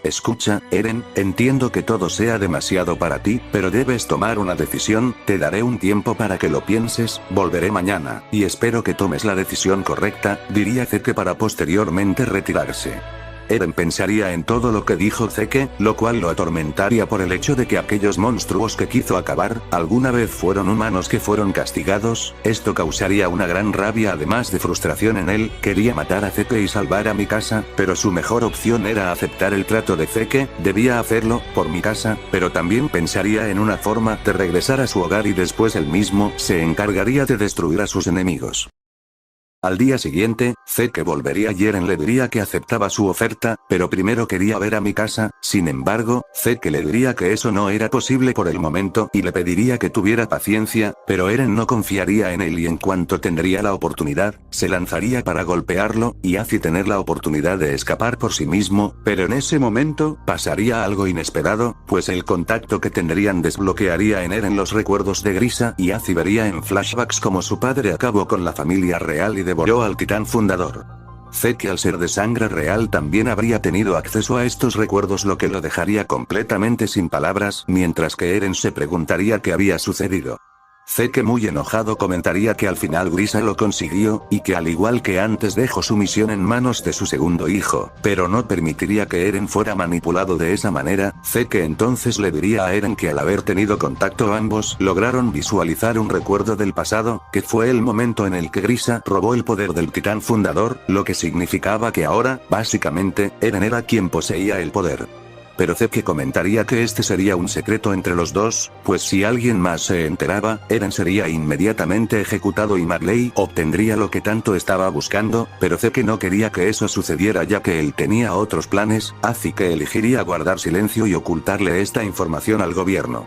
Escucha, Eren, entiendo que todo sea demasiado para ti, pero debes tomar una decisión, te daré un tiempo para que lo pienses, volveré mañana, y espero que tomes la decisión correcta, diría Zeke para posteriormente retirarse. Eren pensaría en todo lo que dijo Zeke, lo cual lo atormentaría por el hecho de que aquellos monstruos que quiso acabar, alguna vez fueron humanos que fueron castigados. Esto causaría una gran rabia además de frustración en él. Quería matar a Zeke y salvar a mi casa, pero su mejor opción era aceptar el trato de Zeke. Debía hacerlo, por mi casa, pero también pensaría en una forma de regresar a su hogar y después él mismo se encargaría de destruir a sus enemigos. Al día siguiente, Zeke volvería y Eren le diría que aceptaba su oferta, pero primero quería ver a mi casa. Sin embargo, Zeke le diría que eso no era posible por el momento y le pediría que tuviera paciencia, pero Eren no confiaría en él y en cuanto tendría la oportunidad, se lanzaría para golpearlo, y así tener la oportunidad de escapar por sí mismo, pero en ese momento, pasaría algo inesperado, pues el contacto que tendrían desbloquearía en Eren los recuerdos de Grisa y así vería en flashbacks como su padre acabó con la familia real y devoró al titán fundador. Zeke al ser de sangre real también habría tenido acceso a estos recuerdos, lo que lo dejaría completamente sin palabras, mientras que Eren se preguntaría qué había sucedido. Zeke muy enojado comentaría que al final Grisa lo consiguió, y que al igual que antes dejó su misión en manos de su segundo hijo, pero no permitiría que Eren fuera manipulado de esa manera. Zeke entonces le diría a Eren que al haber tenido contacto ambos lograron visualizar un recuerdo del pasado, que fue el momento en el que Grisa robó el poder del titán fundador, lo que significaba que ahora, básicamente, Eren era quien poseía el poder. Pero Zeke comentaría que este sería un secreto entre los dos, pues si alguien más se enteraba, Eren sería inmediatamente ejecutado y Marley obtendría lo que tanto estaba buscando, pero Zeke no quería que eso sucediera ya que él tenía otros planes, así que elegiría guardar silencio y ocultarle esta información al gobierno.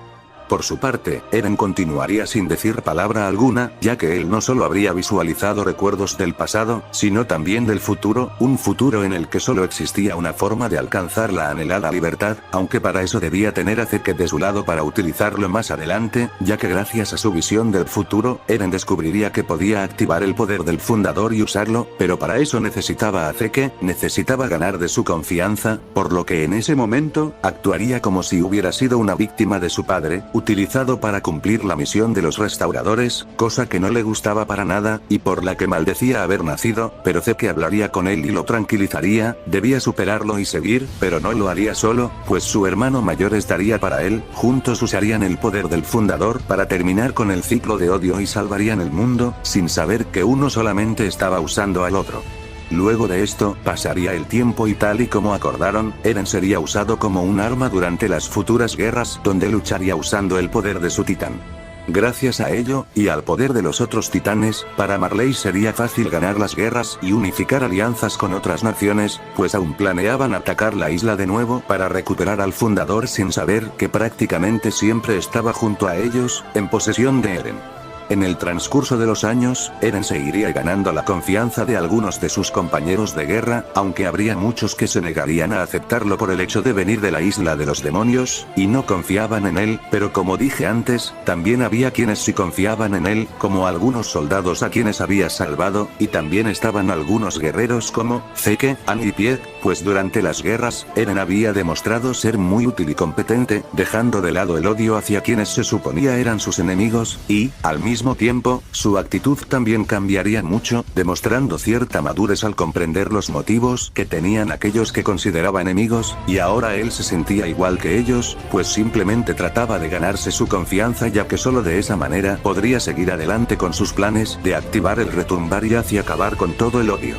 Por su parte, Eren continuaría sin decir palabra alguna, ya que él no solo habría visualizado recuerdos del pasado, sino también del futuro, un futuro en el que solo existía una forma de alcanzar la anhelada libertad, aunque para eso debía tener a Zeke de su lado para utilizarlo más adelante, ya que gracias a su visión del futuro, Eren descubriría que podía activar el poder del fundador y usarlo, pero para eso necesitaba a Zeke, necesitaba ganar de su confianza, por lo que en ese momento, actuaría como si hubiera sido una víctima de su padre, utilizado para cumplir la misión de los restauradores, cosa que no le gustaba para nada, y por la que maldecía haber nacido, pero Zeke hablaría con él y lo tranquilizaría, debía superarlo y seguir, pero no lo haría solo, pues su hermano mayor estaría para él, juntos usarían el poder del fundador para terminar con el ciclo de odio y salvarían el mundo, sin saber que uno solamente estaba usando al otro. Luego de esto, pasaría el tiempo y tal y como acordaron, Eren sería usado como un arma durante las futuras guerras, donde lucharía usando el poder de su titán. Gracias a ello, y al poder de los otros titanes, para Marley sería fácil ganar las guerras y unificar alianzas con otras naciones, pues aún planeaban atacar la isla de nuevo para recuperar al fundador sin saber que prácticamente siempre estaba junto a ellos, en posesión de Eren. En el transcurso de los años, Eren seguiría ganando la confianza de algunos de sus compañeros de guerra, aunque habría muchos que se negarían a aceptarlo por el hecho de venir de la isla de los demonios, y no confiaban en él, pero como dije antes, también había quienes sí confiaban en él, como algunos soldados a quienes había salvado, y también estaban algunos guerreros como Zeke, Aang y Pieck, pues durante las guerras, Eren había demostrado ser muy útil y competente, dejando de lado el odio hacia quienes se suponía eran sus enemigos, y, al mismo tiempo, su actitud también cambiaría mucho, demostrando cierta madurez al comprender los motivos que tenían aquellos que consideraba enemigos, y ahora él se sentía igual que ellos, pues simplemente trataba de ganarse su confianza ya que solo de esa manera podría seguir adelante con sus planes de activar el retumbar y así acabar con todo el odio.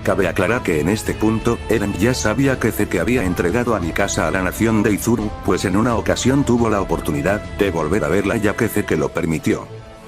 Cabe aclarar que en este punto, Eren ya sabía que Zeke había entregado a Mikasa a la nación de Izuru, pues en una ocasión tuvo la oportunidad de volver a verla ya que Zeke lo permitió.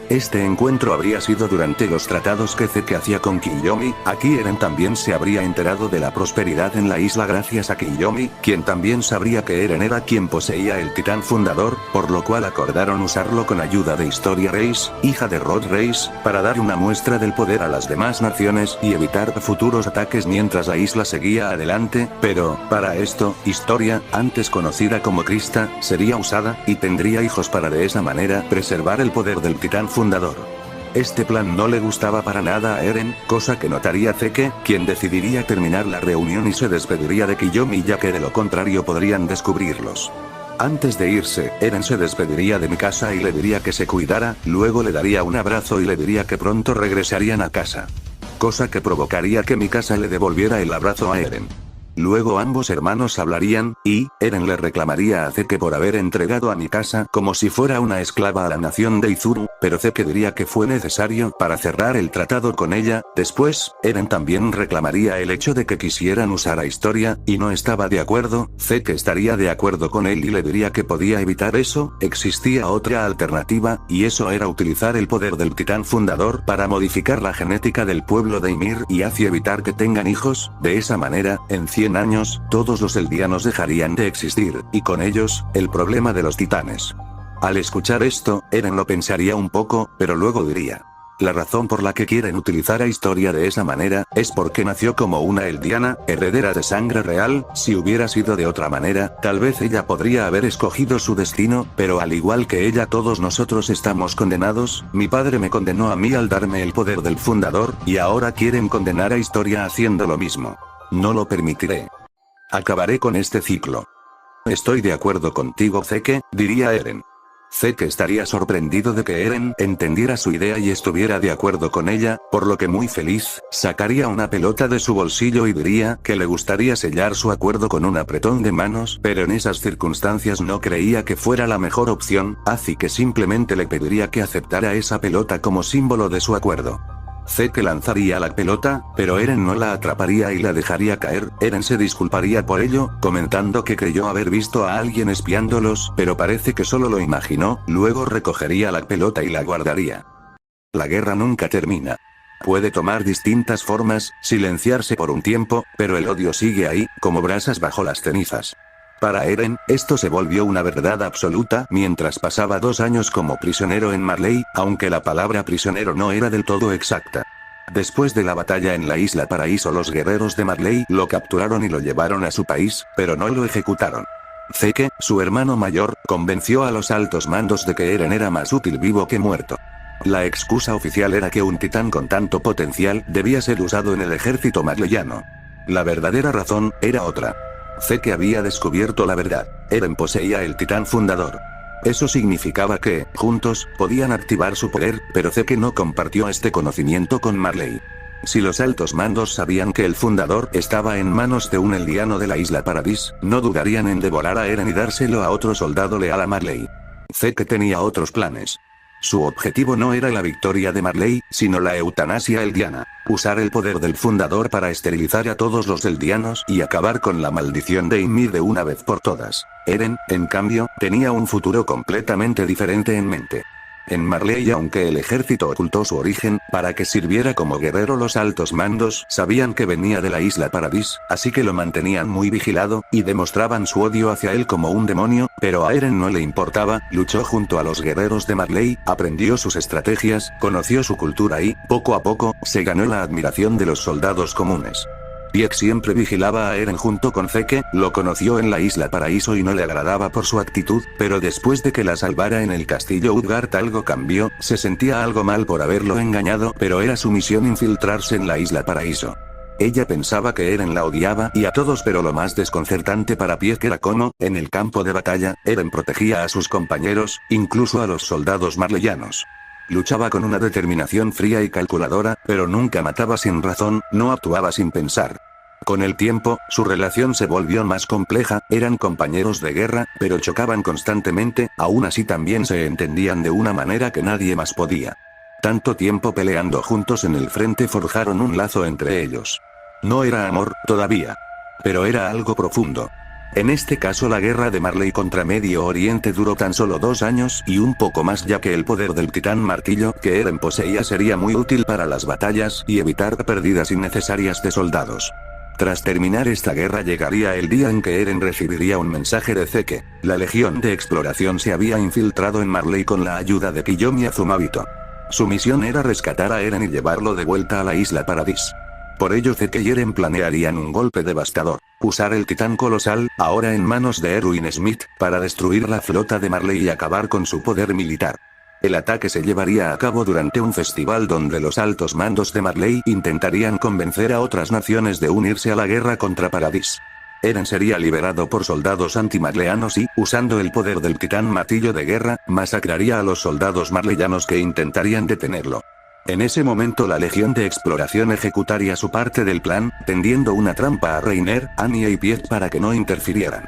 Este encuentro habría sido durante los tratados que Zeke hacía con Kiyomi, aquí Eren también se habría enterado de la prosperidad en la isla gracias a Kiyomi, quien también sabría que Eren era quien poseía el titán fundador, por lo cual acordaron usarlo con ayuda de Historia Reiss, hija de Rod Reiss, para dar una muestra del poder a las demás naciones y evitar futuros ataques mientras la isla seguía adelante, pero, para esto, Historia, antes conocida como Krista, sería usada, y tendría hijos para de esa manera preservar el poder del titán fundador. Este plan no le gustaba para nada a Eren, cosa que notaría Zeke, quien decidiría terminar la reunión y se despediría de Kiyomi ya que de lo contrario podrían descubrirlos. Antes de irse, Eren se despediría de Mikasa y le diría que se cuidara, luego le daría un abrazo y le diría que pronto regresarían a casa. Cosa que provocaría que Mikasa le devolviera el abrazo a Eren. Luego ambos hermanos hablarían, y Eren le reclamaría a Zeke por haber entregado a Mikasa como si fuera una esclava a la nación de Izuru, pero Zeke diría que fue necesario para cerrar el tratado con ella. Después, Eren también reclamaría el hecho de que quisieran usar a Historia, y no estaba de acuerdo. Zeke estaría de acuerdo con él y le diría que podía evitar eso, existía otra alternativa, y eso era utilizar el poder del titán fundador para modificar la genética del pueblo de Ymir y así evitar que tengan hijos. De esa manera, en 100 años, todos los eldianos dejarían de existir, y con ellos, el problema de los titanes. Al escuchar esto, Eren lo pensaría un poco, pero luego diría: la razón por la que quieren utilizar a Historia de esa manera, es porque nació como una eldiana, heredera de sangre real. Si hubiera sido de otra manera, tal vez ella podría haber escogido su destino, pero al igual que ella todos nosotros estamos condenados. Mi padre me condenó a mí al darme el poder del fundador, y ahora quieren condenar a Historia haciendo lo mismo. No lo permitiré. Acabaré con este ciclo. Estoy de acuerdo contigo, Zeke, diría Eren. Zeke estaría sorprendido de que Eren entendiera su idea y estuviera de acuerdo con ella, por lo que muy feliz, sacaría una pelota de su bolsillo y diría que le gustaría sellar su acuerdo con un apretón de manos, pero en esas circunstancias no creía que fuera la mejor opción, así que simplemente le pediría que aceptara esa pelota como símbolo de su acuerdo. Zeke lanzaría la pelota, pero Eren no la atraparía y la dejaría caer. Eren se disculparía por ello, comentando que creyó haber visto a alguien espiándolos, pero parece que solo lo imaginó. Luego recogería la pelota y la guardaría. La guerra nunca termina. Puede tomar distintas formas, silenciarse por un tiempo, pero el odio sigue ahí, como brasas bajo las cenizas. Para Eren, esto se volvió una verdad absoluta mientras pasaba 2 años como prisionero en Marley, aunque la palabra prisionero no era del todo exacta. Después de la batalla en la Isla Paraíso, los guerreros de Marley lo capturaron y lo llevaron a su país, pero no lo ejecutaron. Zeke, su hermano mayor, convenció a los altos mandos de que Eren era más útil vivo que muerto. La excusa oficial era que un titán con tanto potencial debía ser usado en el ejército marleyano. La verdadera razón era otra. Zeke había descubierto la verdad. Eren poseía el titán fundador. Eso significaba que, juntos, podían activar su poder, pero Zeke no compartió este conocimiento con Marley. Si los altos mandos sabían que el fundador estaba en manos de un eldiano de la isla Paradis, no dudarían en devorar a Eren y dárselo a otro soldado leal a Marley. Zeke tenía otros planes. Su objetivo no era la victoria de Marley, sino la eutanasia eldiana. Usar el poder del fundador para esterilizar a todos los eldianos y acabar con la maldición de Ymir de una vez por todas. Eren, en cambio, tenía un futuro completamente diferente en mente. En Marley, aunque el ejército ocultó su origen, para que sirviera como guerrero, los altos mandos sabían que venía de la isla Paradis, así que lo mantenían muy vigilado, y demostraban su odio hacia él como un demonio, pero a Eren no le importaba. Luchó junto a los guerreros de Marley, aprendió sus estrategias, conoció su cultura y, poco a poco, se ganó la admiración de los soldados comunes. Pieck siempre vigilaba a Eren junto con Zeke, lo conoció en la isla Paraíso y no le agradaba por su actitud, pero después de que la salvara en el castillo Utgard algo cambió, se sentía algo mal por haberlo engañado, pero era su misión infiltrarse en la isla Paraíso. Ella pensaba que Eren la odiaba y a todos, pero lo más desconcertante para Pieck era cómo, en el campo de batalla, Eren protegía a sus compañeros, incluso a los soldados marleyanos. Luchaba con una determinación fría y calculadora, pero nunca mataba sin razón, no actuaba sin pensar. Con el tiempo, su relación se volvió más compleja, eran compañeros de guerra, pero chocaban constantemente, aún así también se entendían de una manera que nadie más podía. Tanto tiempo peleando juntos en el frente forjaron un lazo entre ellos. No era amor, todavía. Pero era algo profundo. En este caso, la guerra de Marley contra Medio Oriente duró tan solo 2 años y un poco más, ya que el poder del titán martillo que Eren poseía sería muy útil para las batallas y evitar pérdidas innecesarias de soldados. Tras terminar esta guerra llegaría el día en que Eren recibiría un mensaje de Zeke. La Legión de Exploración se había infiltrado en Marley con la ayuda de Kiyomi Azumabito. Su misión era rescatar a Eren y llevarlo de vuelta a la isla Paradis. Por ello Zeke y Eren planearían un golpe devastador. Usar el titán colosal, ahora en manos de Erwin Smith, para destruir la flota de Marley y acabar con su poder militar. El ataque se llevaría a cabo durante un festival donde los altos mandos de Marley intentarían convencer a otras naciones de unirse a la guerra contra Paradis. Eren sería liberado por soldados antimarleanos y, usando el poder del titán martillo de guerra, masacraría a los soldados marleyanos que intentarían detenerlo. En ese momento la Legión de Exploración ejecutaría su parte del plan, tendiendo una trampa a Reiner, Anya y Pieck para que no interfirieran.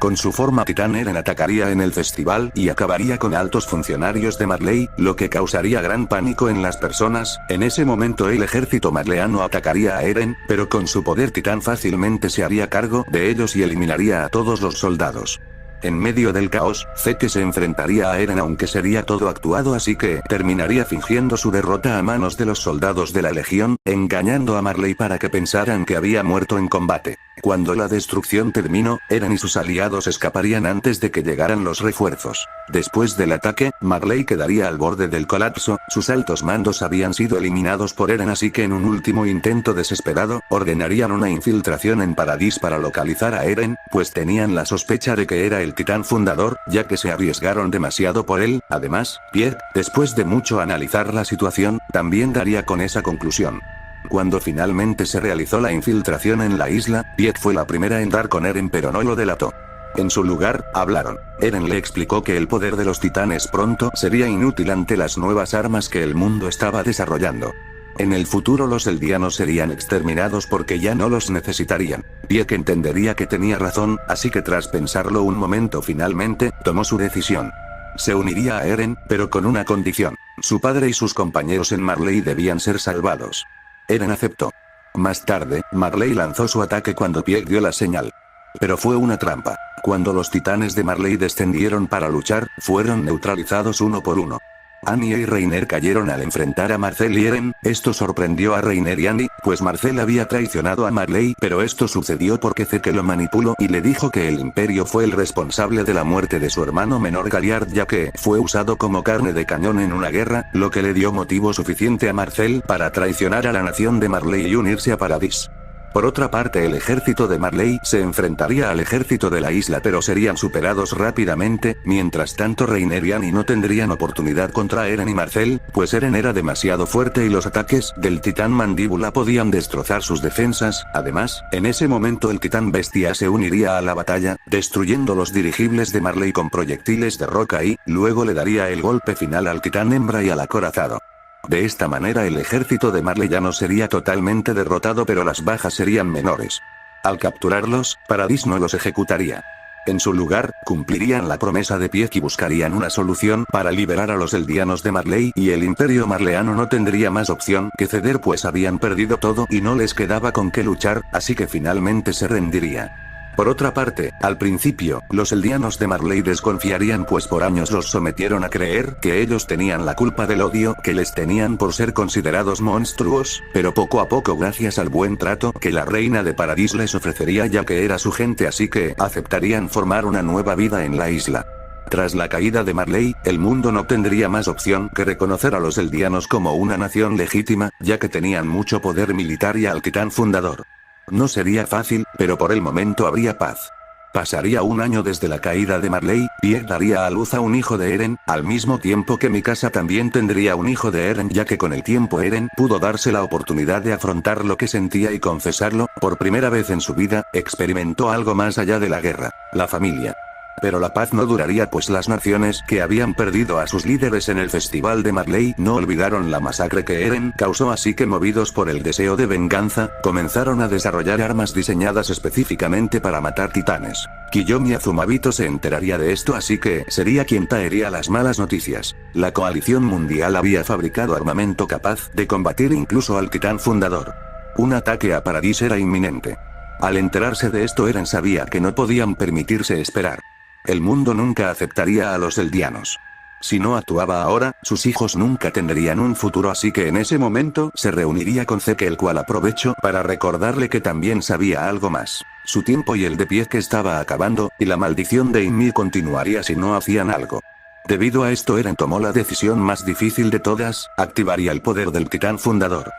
Con su forma titán, Eren atacaría en el festival y acabaría con altos funcionarios de Marley, lo que causaría gran pánico en las personas. En ese momento el ejército marleano atacaría a Eren, pero con su poder titán fácilmente se haría cargo de ellos y eliminaría a todos los soldados. En medio del caos, Zeke se enfrentaría a Eren, aunque sería todo actuado, así que terminaría fingiendo su derrota a manos de los soldados de la Legión, engañando a Marley para que pensaran que había muerto en combate. Cuando la destrucción terminó, Eren y sus aliados escaparían antes de que llegaran los refuerzos. Después del ataque, Marley quedaría al borde del colapso, sus altos mandos habían sido eliminados por Eren, así que en un último intento desesperado, ordenarían una infiltración en Paradis para localizar a Eren, pues tenían la sospecha de que era el titán fundador, ya que se arriesgaron demasiado por él. Además, Pieck, después de mucho analizar la situación, también daría con esa conclusión. Cuando finalmente se realizó la infiltración en la isla, Pieck fue la primera en dar con Eren, pero no lo delató. En su lugar, hablaron. Eren le explicó que el poder de los titanes pronto sería inútil ante las nuevas armas que el mundo estaba desarrollando. En el futuro los eldianos serían exterminados porque ya no los necesitarían. Pieck entendería que tenía razón, así que tras pensarlo un momento finalmente, tomó su decisión. Se uniría a Eren, pero con una condición. Su padre y sus compañeros en Marley debían ser salvados. Eren aceptó. Más tarde, Marley lanzó su ataque cuando Pieck dio la señal. Pero fue una trampa. Cuando los titanes de Marley descendieron para luchar, fueron neutralizados uno por uno. Annie y Reiner cayeron al enfrentar a Marcel y Eren. Esto sorprendió a Reiner y Annie, pues Marcel había traicionado a Marley, pero esto sucedió porque Zeke lo manipuló y le dijo que el Imperio fue el responsable de la muerte de su hermano menor Galliard, ya que fue usado como carne de cañón en una guerra, lo que le dio motivo suficiente a Marcel para traicionar a la nación de Marley y unirse a Paradis. Por otra parte, el ejército de Marley se enfrentaría al ejército de la isla, pero serían superados rápidamente. Mientras tanto, Reiner y Annie no tendrían oportunidad contra Eren y Marcel, pues Eren era demasiado fuerte y los ataques del titán mandíbula podían destrozar sus defensas. Además, en ese momento el titán bestia se uniría a la batalla, destruyendo los dirigibles de Marley con proyectiles de roca y luego le daría el golpe final al titán hembra y al acorazado. De esta manera el ejército de Marley ya no sería totalmente derrotado, pero las bajas serían menores. Al capturarlos, Paradis no los ejecutaría. En su lugar, cumplirían la promesa de Pieck y buscarían una solución para liberar a los eldianos de Marley, y el imperio marleano no tendría más opción que ceder, pues habían perdido todo y no les quedaba con qué luchar, así que finalmente se rendiría. Por otra parte, al principio, los eldianos de Marley desconfiarían, pues por años los sometieron a creer que ellos tenían la culpa del odio que les tenían por ser considerados monstruos, pero poco a poco, gracias al buen trato que la reina de Paradis les ofrecería ya que era su gente, así que aceptarían formar una nueva vida en la isla. Tras la caída de Marley, el mundo no tendría más opción que reconocer a los eldianos como una nación legítima, ya que tenían mucho poder militar y al titán fundador. No sería fácil, pero por el momento habría paz. Pasaría un año desde la caída de Marley, Pieck daría a luz a un hijo de Eren, al mismo tiempo que Mikasa también tendría un hijo de Eren, ya que con el tiempo Eren pudo darse la oportunidad de afrontar lo que sentía y confesarlo. Por primera vez en su vida, experimentó algo más allá de la guerra, la familia. Pero la paz no duraría, pues las naciones que habían perdido a sus líderes en el festival de Marley no olvidaron la masacre que Eren causó, así que movidos por el deseo de venganza, comenzaron a desarrollar armas diseñadas específicamente para matar titanes. Kiyomi Azumabito se enteraría de esto, así que sería quien traería las malas noticias. La coalición mundial había fabricado armamento capaz de combatir incluso al titán fundador. Un ataque a Paradis era inminente. Al enterarse de esto, Eren sabía que no podían permitirse esperar. El mundo nunca aceptaría a los eldianos. Si no actuaba ahora, sus hijos nunca tendrían un futuro, así que en ese momento se reuniría con Zeke, el cual aprovechó para recordarle que también sabía algo más. Su tiempo y el de Pieck estaba acabando, y la maldición de Ymir continuaría si no hacían algo. Debido a esto, Eren tomó la decisión más difícil de todas: activaría el poder del titán fundador.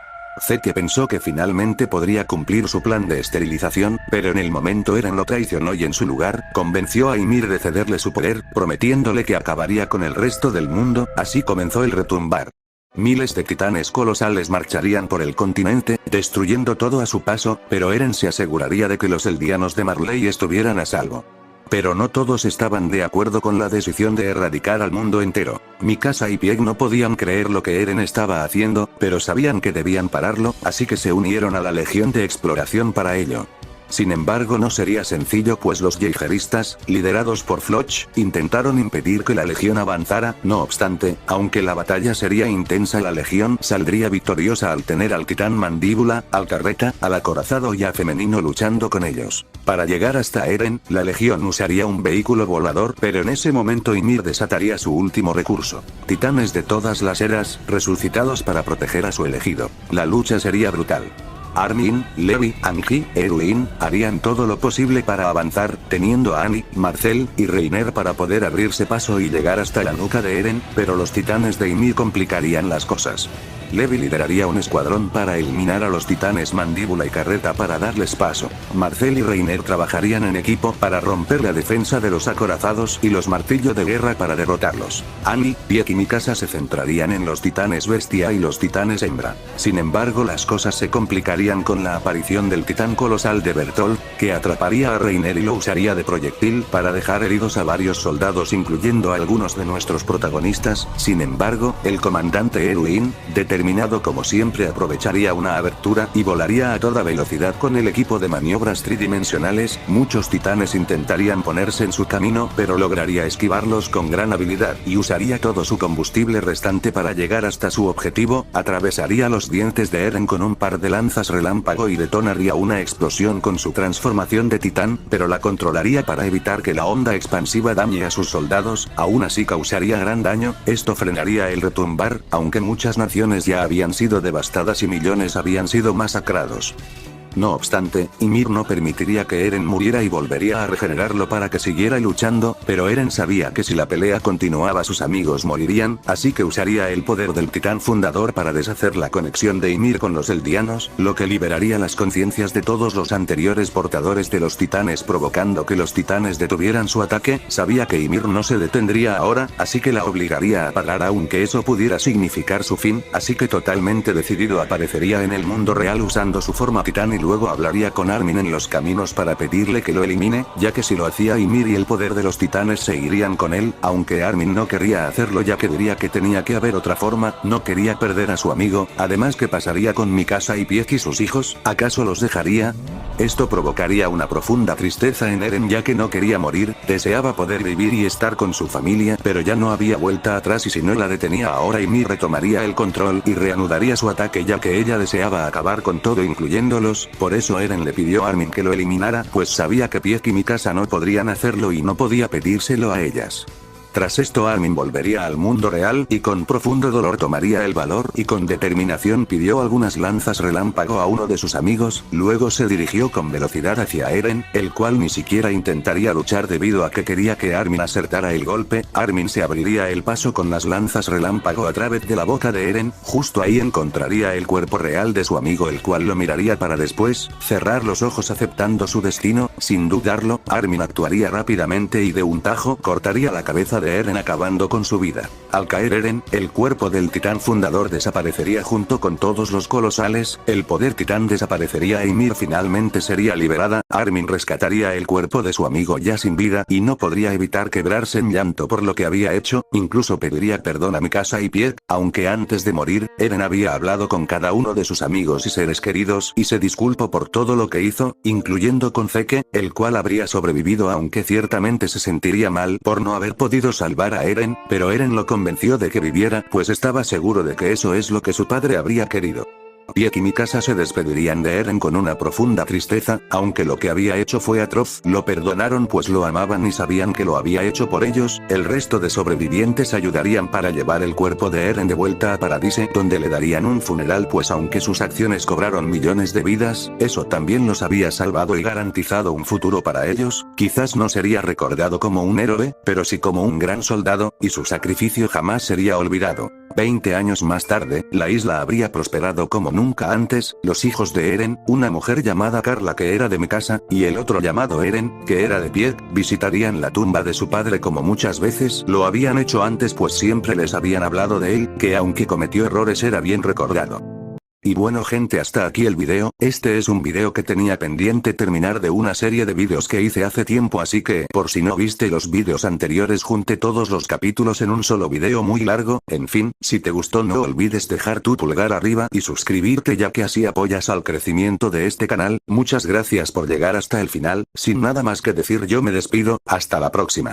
Zeke pensó que finalmente podría cumplir su plan de esterilización, pero en el momento Eren lo traicionó y en su lugar, convenció a Ymir de cederle su poder, prometiéndole que acabaría con el resto del mundo. Así comenzó el retumbar. Miles de titanes colosales marcharían por el continente, destruyendo todo a su paso, pero Eren se aseguraría de que los eldianos de Marley estuvieran a salvo. Pero no todos estaban de acuerdo con la decisión de erradicar al mundo entero. Mikasa y Pieck no podían creer lo que Eren estaba haciendo, pero sabían que debían pararlo, así que se unieron a la Legión de Exploración para ello. Sin embargo, no sería sencillo, pues los Jaegeristas, liderados por Floch, intentaron impedir que la Legión avanzara. No obstante, aunque la batalla sería intensa, la Legión saldría victoriosa al tener al titán mandíbula, al carreta, al acorazado y a femenino luchando con ellos. Para llegar hasta Eren, la Legión usaría un vehículo volador, pero en ese momento Ymir desataría su último recurso. Titanes de todas las eras, resucitados para proteger a su elegido. La lucha sería brutal. Armin, Levi, Angie, Erwin, harían todo lo posible para avanzar, teniendo a Annie, Marcel y Reiner para poder abrirse paso y llegar hasta la nuca de Eren, pero los titanes de Ymir complicarían las cosas. Levi lideraría un escuadrón para eliminar a los titanes mandíbula y carreta para darles paso. Marcel y Reiner trabajarían en equipo para romper la defensa de los acorazados y los martillo de guerra para derrotarlos. Annie, Pieck y Mikasa se centrarían en los titanes bestia y los titanes hembra. Sin embargo, las cosas se complicarían con la aparición del titán colosal de Bertolt, que atraparía a Reiner y lo usaría de proyectil para dejar heridos a varios soldados, incluyendo a algunos de nuestros protagonistas. Sin embargo, el comandante Erwin determinaría determinado como siempre aprovecharía una abertura y volaría a toda velocidad con el equipo de maniobras tridimensionales. Muchos titanes intentarían ponerse en su camino, pero lograría esquivarlos con gran habilidad y usaría todo su combustible restante para llegar hasta su objetivo. Atravesaría los dientes de Eren con un par de lanzas relámpago y detonaría una explosión con su transformación de titán, pero la controlaría para evitar que la onda expansiva dañe a sus soldados. Aún así causaría gran daño. Esto frenaría el retumbar, aunque muchas naciones ya habían sido devastadas y millones habían sido masacrados. No obstante, Ymir no permitiría que Eren muriera y volvería a regenerarlo para que siguiera luchando, pero Eren sabía que si la pelea continuaba sus amigos morirían, así que usaría el poder del titán fundador para deshacer la conexión de Ymir con los eldianos, lo que liberaría las conciencias de todos los anteriores portadores de los titanes provocando que los titanes detuvieran su ataque. Sabía que Ymir no se detendría ahora, así que la obligaría a parar aunque eso pudiera significar su fin, así que totalmente decidido aparecería en el mundo real usando su forma titán y luego hablaría con Armin en los caminos para pedirle que lo elimine, ya que si lo hacía Ymir y el poder de los titanes se irían con él, aunque Armin no querría hacerlo ya que diría que tenía que haber otra forma, no quería perder a su amigo. Además, ¿qué pasaría con Mikasa y Pieck y sus hijos? ¿Acaso los dejaría? Esto provocaría una profunda tristeza en Eren ya que no quería morir, deseaba poder vivir y estar con su familia, pero ya no había vuelta atrás y si no la detenía ahora Ymir retomaría el control y reanudaría su ataque ya que ella deseaba acabar con todo incluyéndolos. Por eso Eren le pidió a Armin que lo eliminara, pues sabía que Pieck y Mikasa no podrían hacerlo y no podía pedírselo a ellas. Tras esto Armin volvería al mundo real y con profundo dolor tomaría el valor y con determinación pidió algunas lanzas relámpago a uno de sus amigos, luego se dirigió con velocidad hacia Eren, el cual ni siquiera intentaría luchar debido a que quería que Armin acertara el golpe. Armin se abriría el paso con las lanzas relámpago a través de la boca de Eren, justo ahí encontraría el cuerpo real de su amigo el cual lo miraría para después cerrar los ojos aceptando su destino. Sin dudarlo, Armin actuaría rápidamente y de un tajo cortaría la cabeza de Eren acabando con su vida. Al caer Eren, el cuerpo del titán fundador desaparecería junto con todos los colosales, el poder titán desaparecería e Ymir finalmente sería liberada. Armin rescataría el cuerpo de su amigo ya sin vida y no podría evitar quebrarse en llanto por lo que había hecho, incluso pediría perdón a Mikasa y Pieck, aunque antes de morir, Eren había hablado con cada uno de sus amigos y seres queridos y se disculpó por todo lo que hizo, incluyendo con Zeke, el cual habría sobrevivido aunque ciertamente se sentiría mal por no haber podido salvar a Eren, pero Eren lo convenció de que viviera, pues estaba seguro de que eso es lo que su padre habría querido. Pieck y Mikasa se despedirían de Eren con una profunda tristeza, aunque lo que había hecho fue atroz, lo perdonaron pues lo amaban y sabían que lo había hecho por ellos. El resto de sobrevivientes ayudarían para llevar el cuerpo de Eren de vuelta a Paradise, donde le darían un funeral pues aunque sus acciones cobraron millones de vidas, eso también los había salvado y garantizado un futuro para ellos. Quizás no sería recordado como un héroe, pero sí como un gran soldado, y su sacrificio jamás sería olvidado. 20 años más tarde, la isla habría prosperado como nunca antes. Los hijos de Eren, una mujer llamada Carla que era de Mikasa, y el otro llamado Eren, que era de Pieck, visitarían la tumba de su padre como muchas veces lo habían hecho antes pues siempre les habían hablado de él, que aunque cometió errores era bien recordado. Y bueno gente, hasta aquí el video. Este es un video que tenía pendiente terminar de una serie de vídeos que hice hace tiempo, así que por si no viste los vídeos anteriores junté todos los capítulos en un solo video muy largo. En fin, si te gustó no olvides dejar tu pulgar arriba y suscribirte ya que así apoyas al crecimiento de este canal. Muchas gracias por llegar hasta el final. Sin nada más que decir yo me despido, hasta la próxima.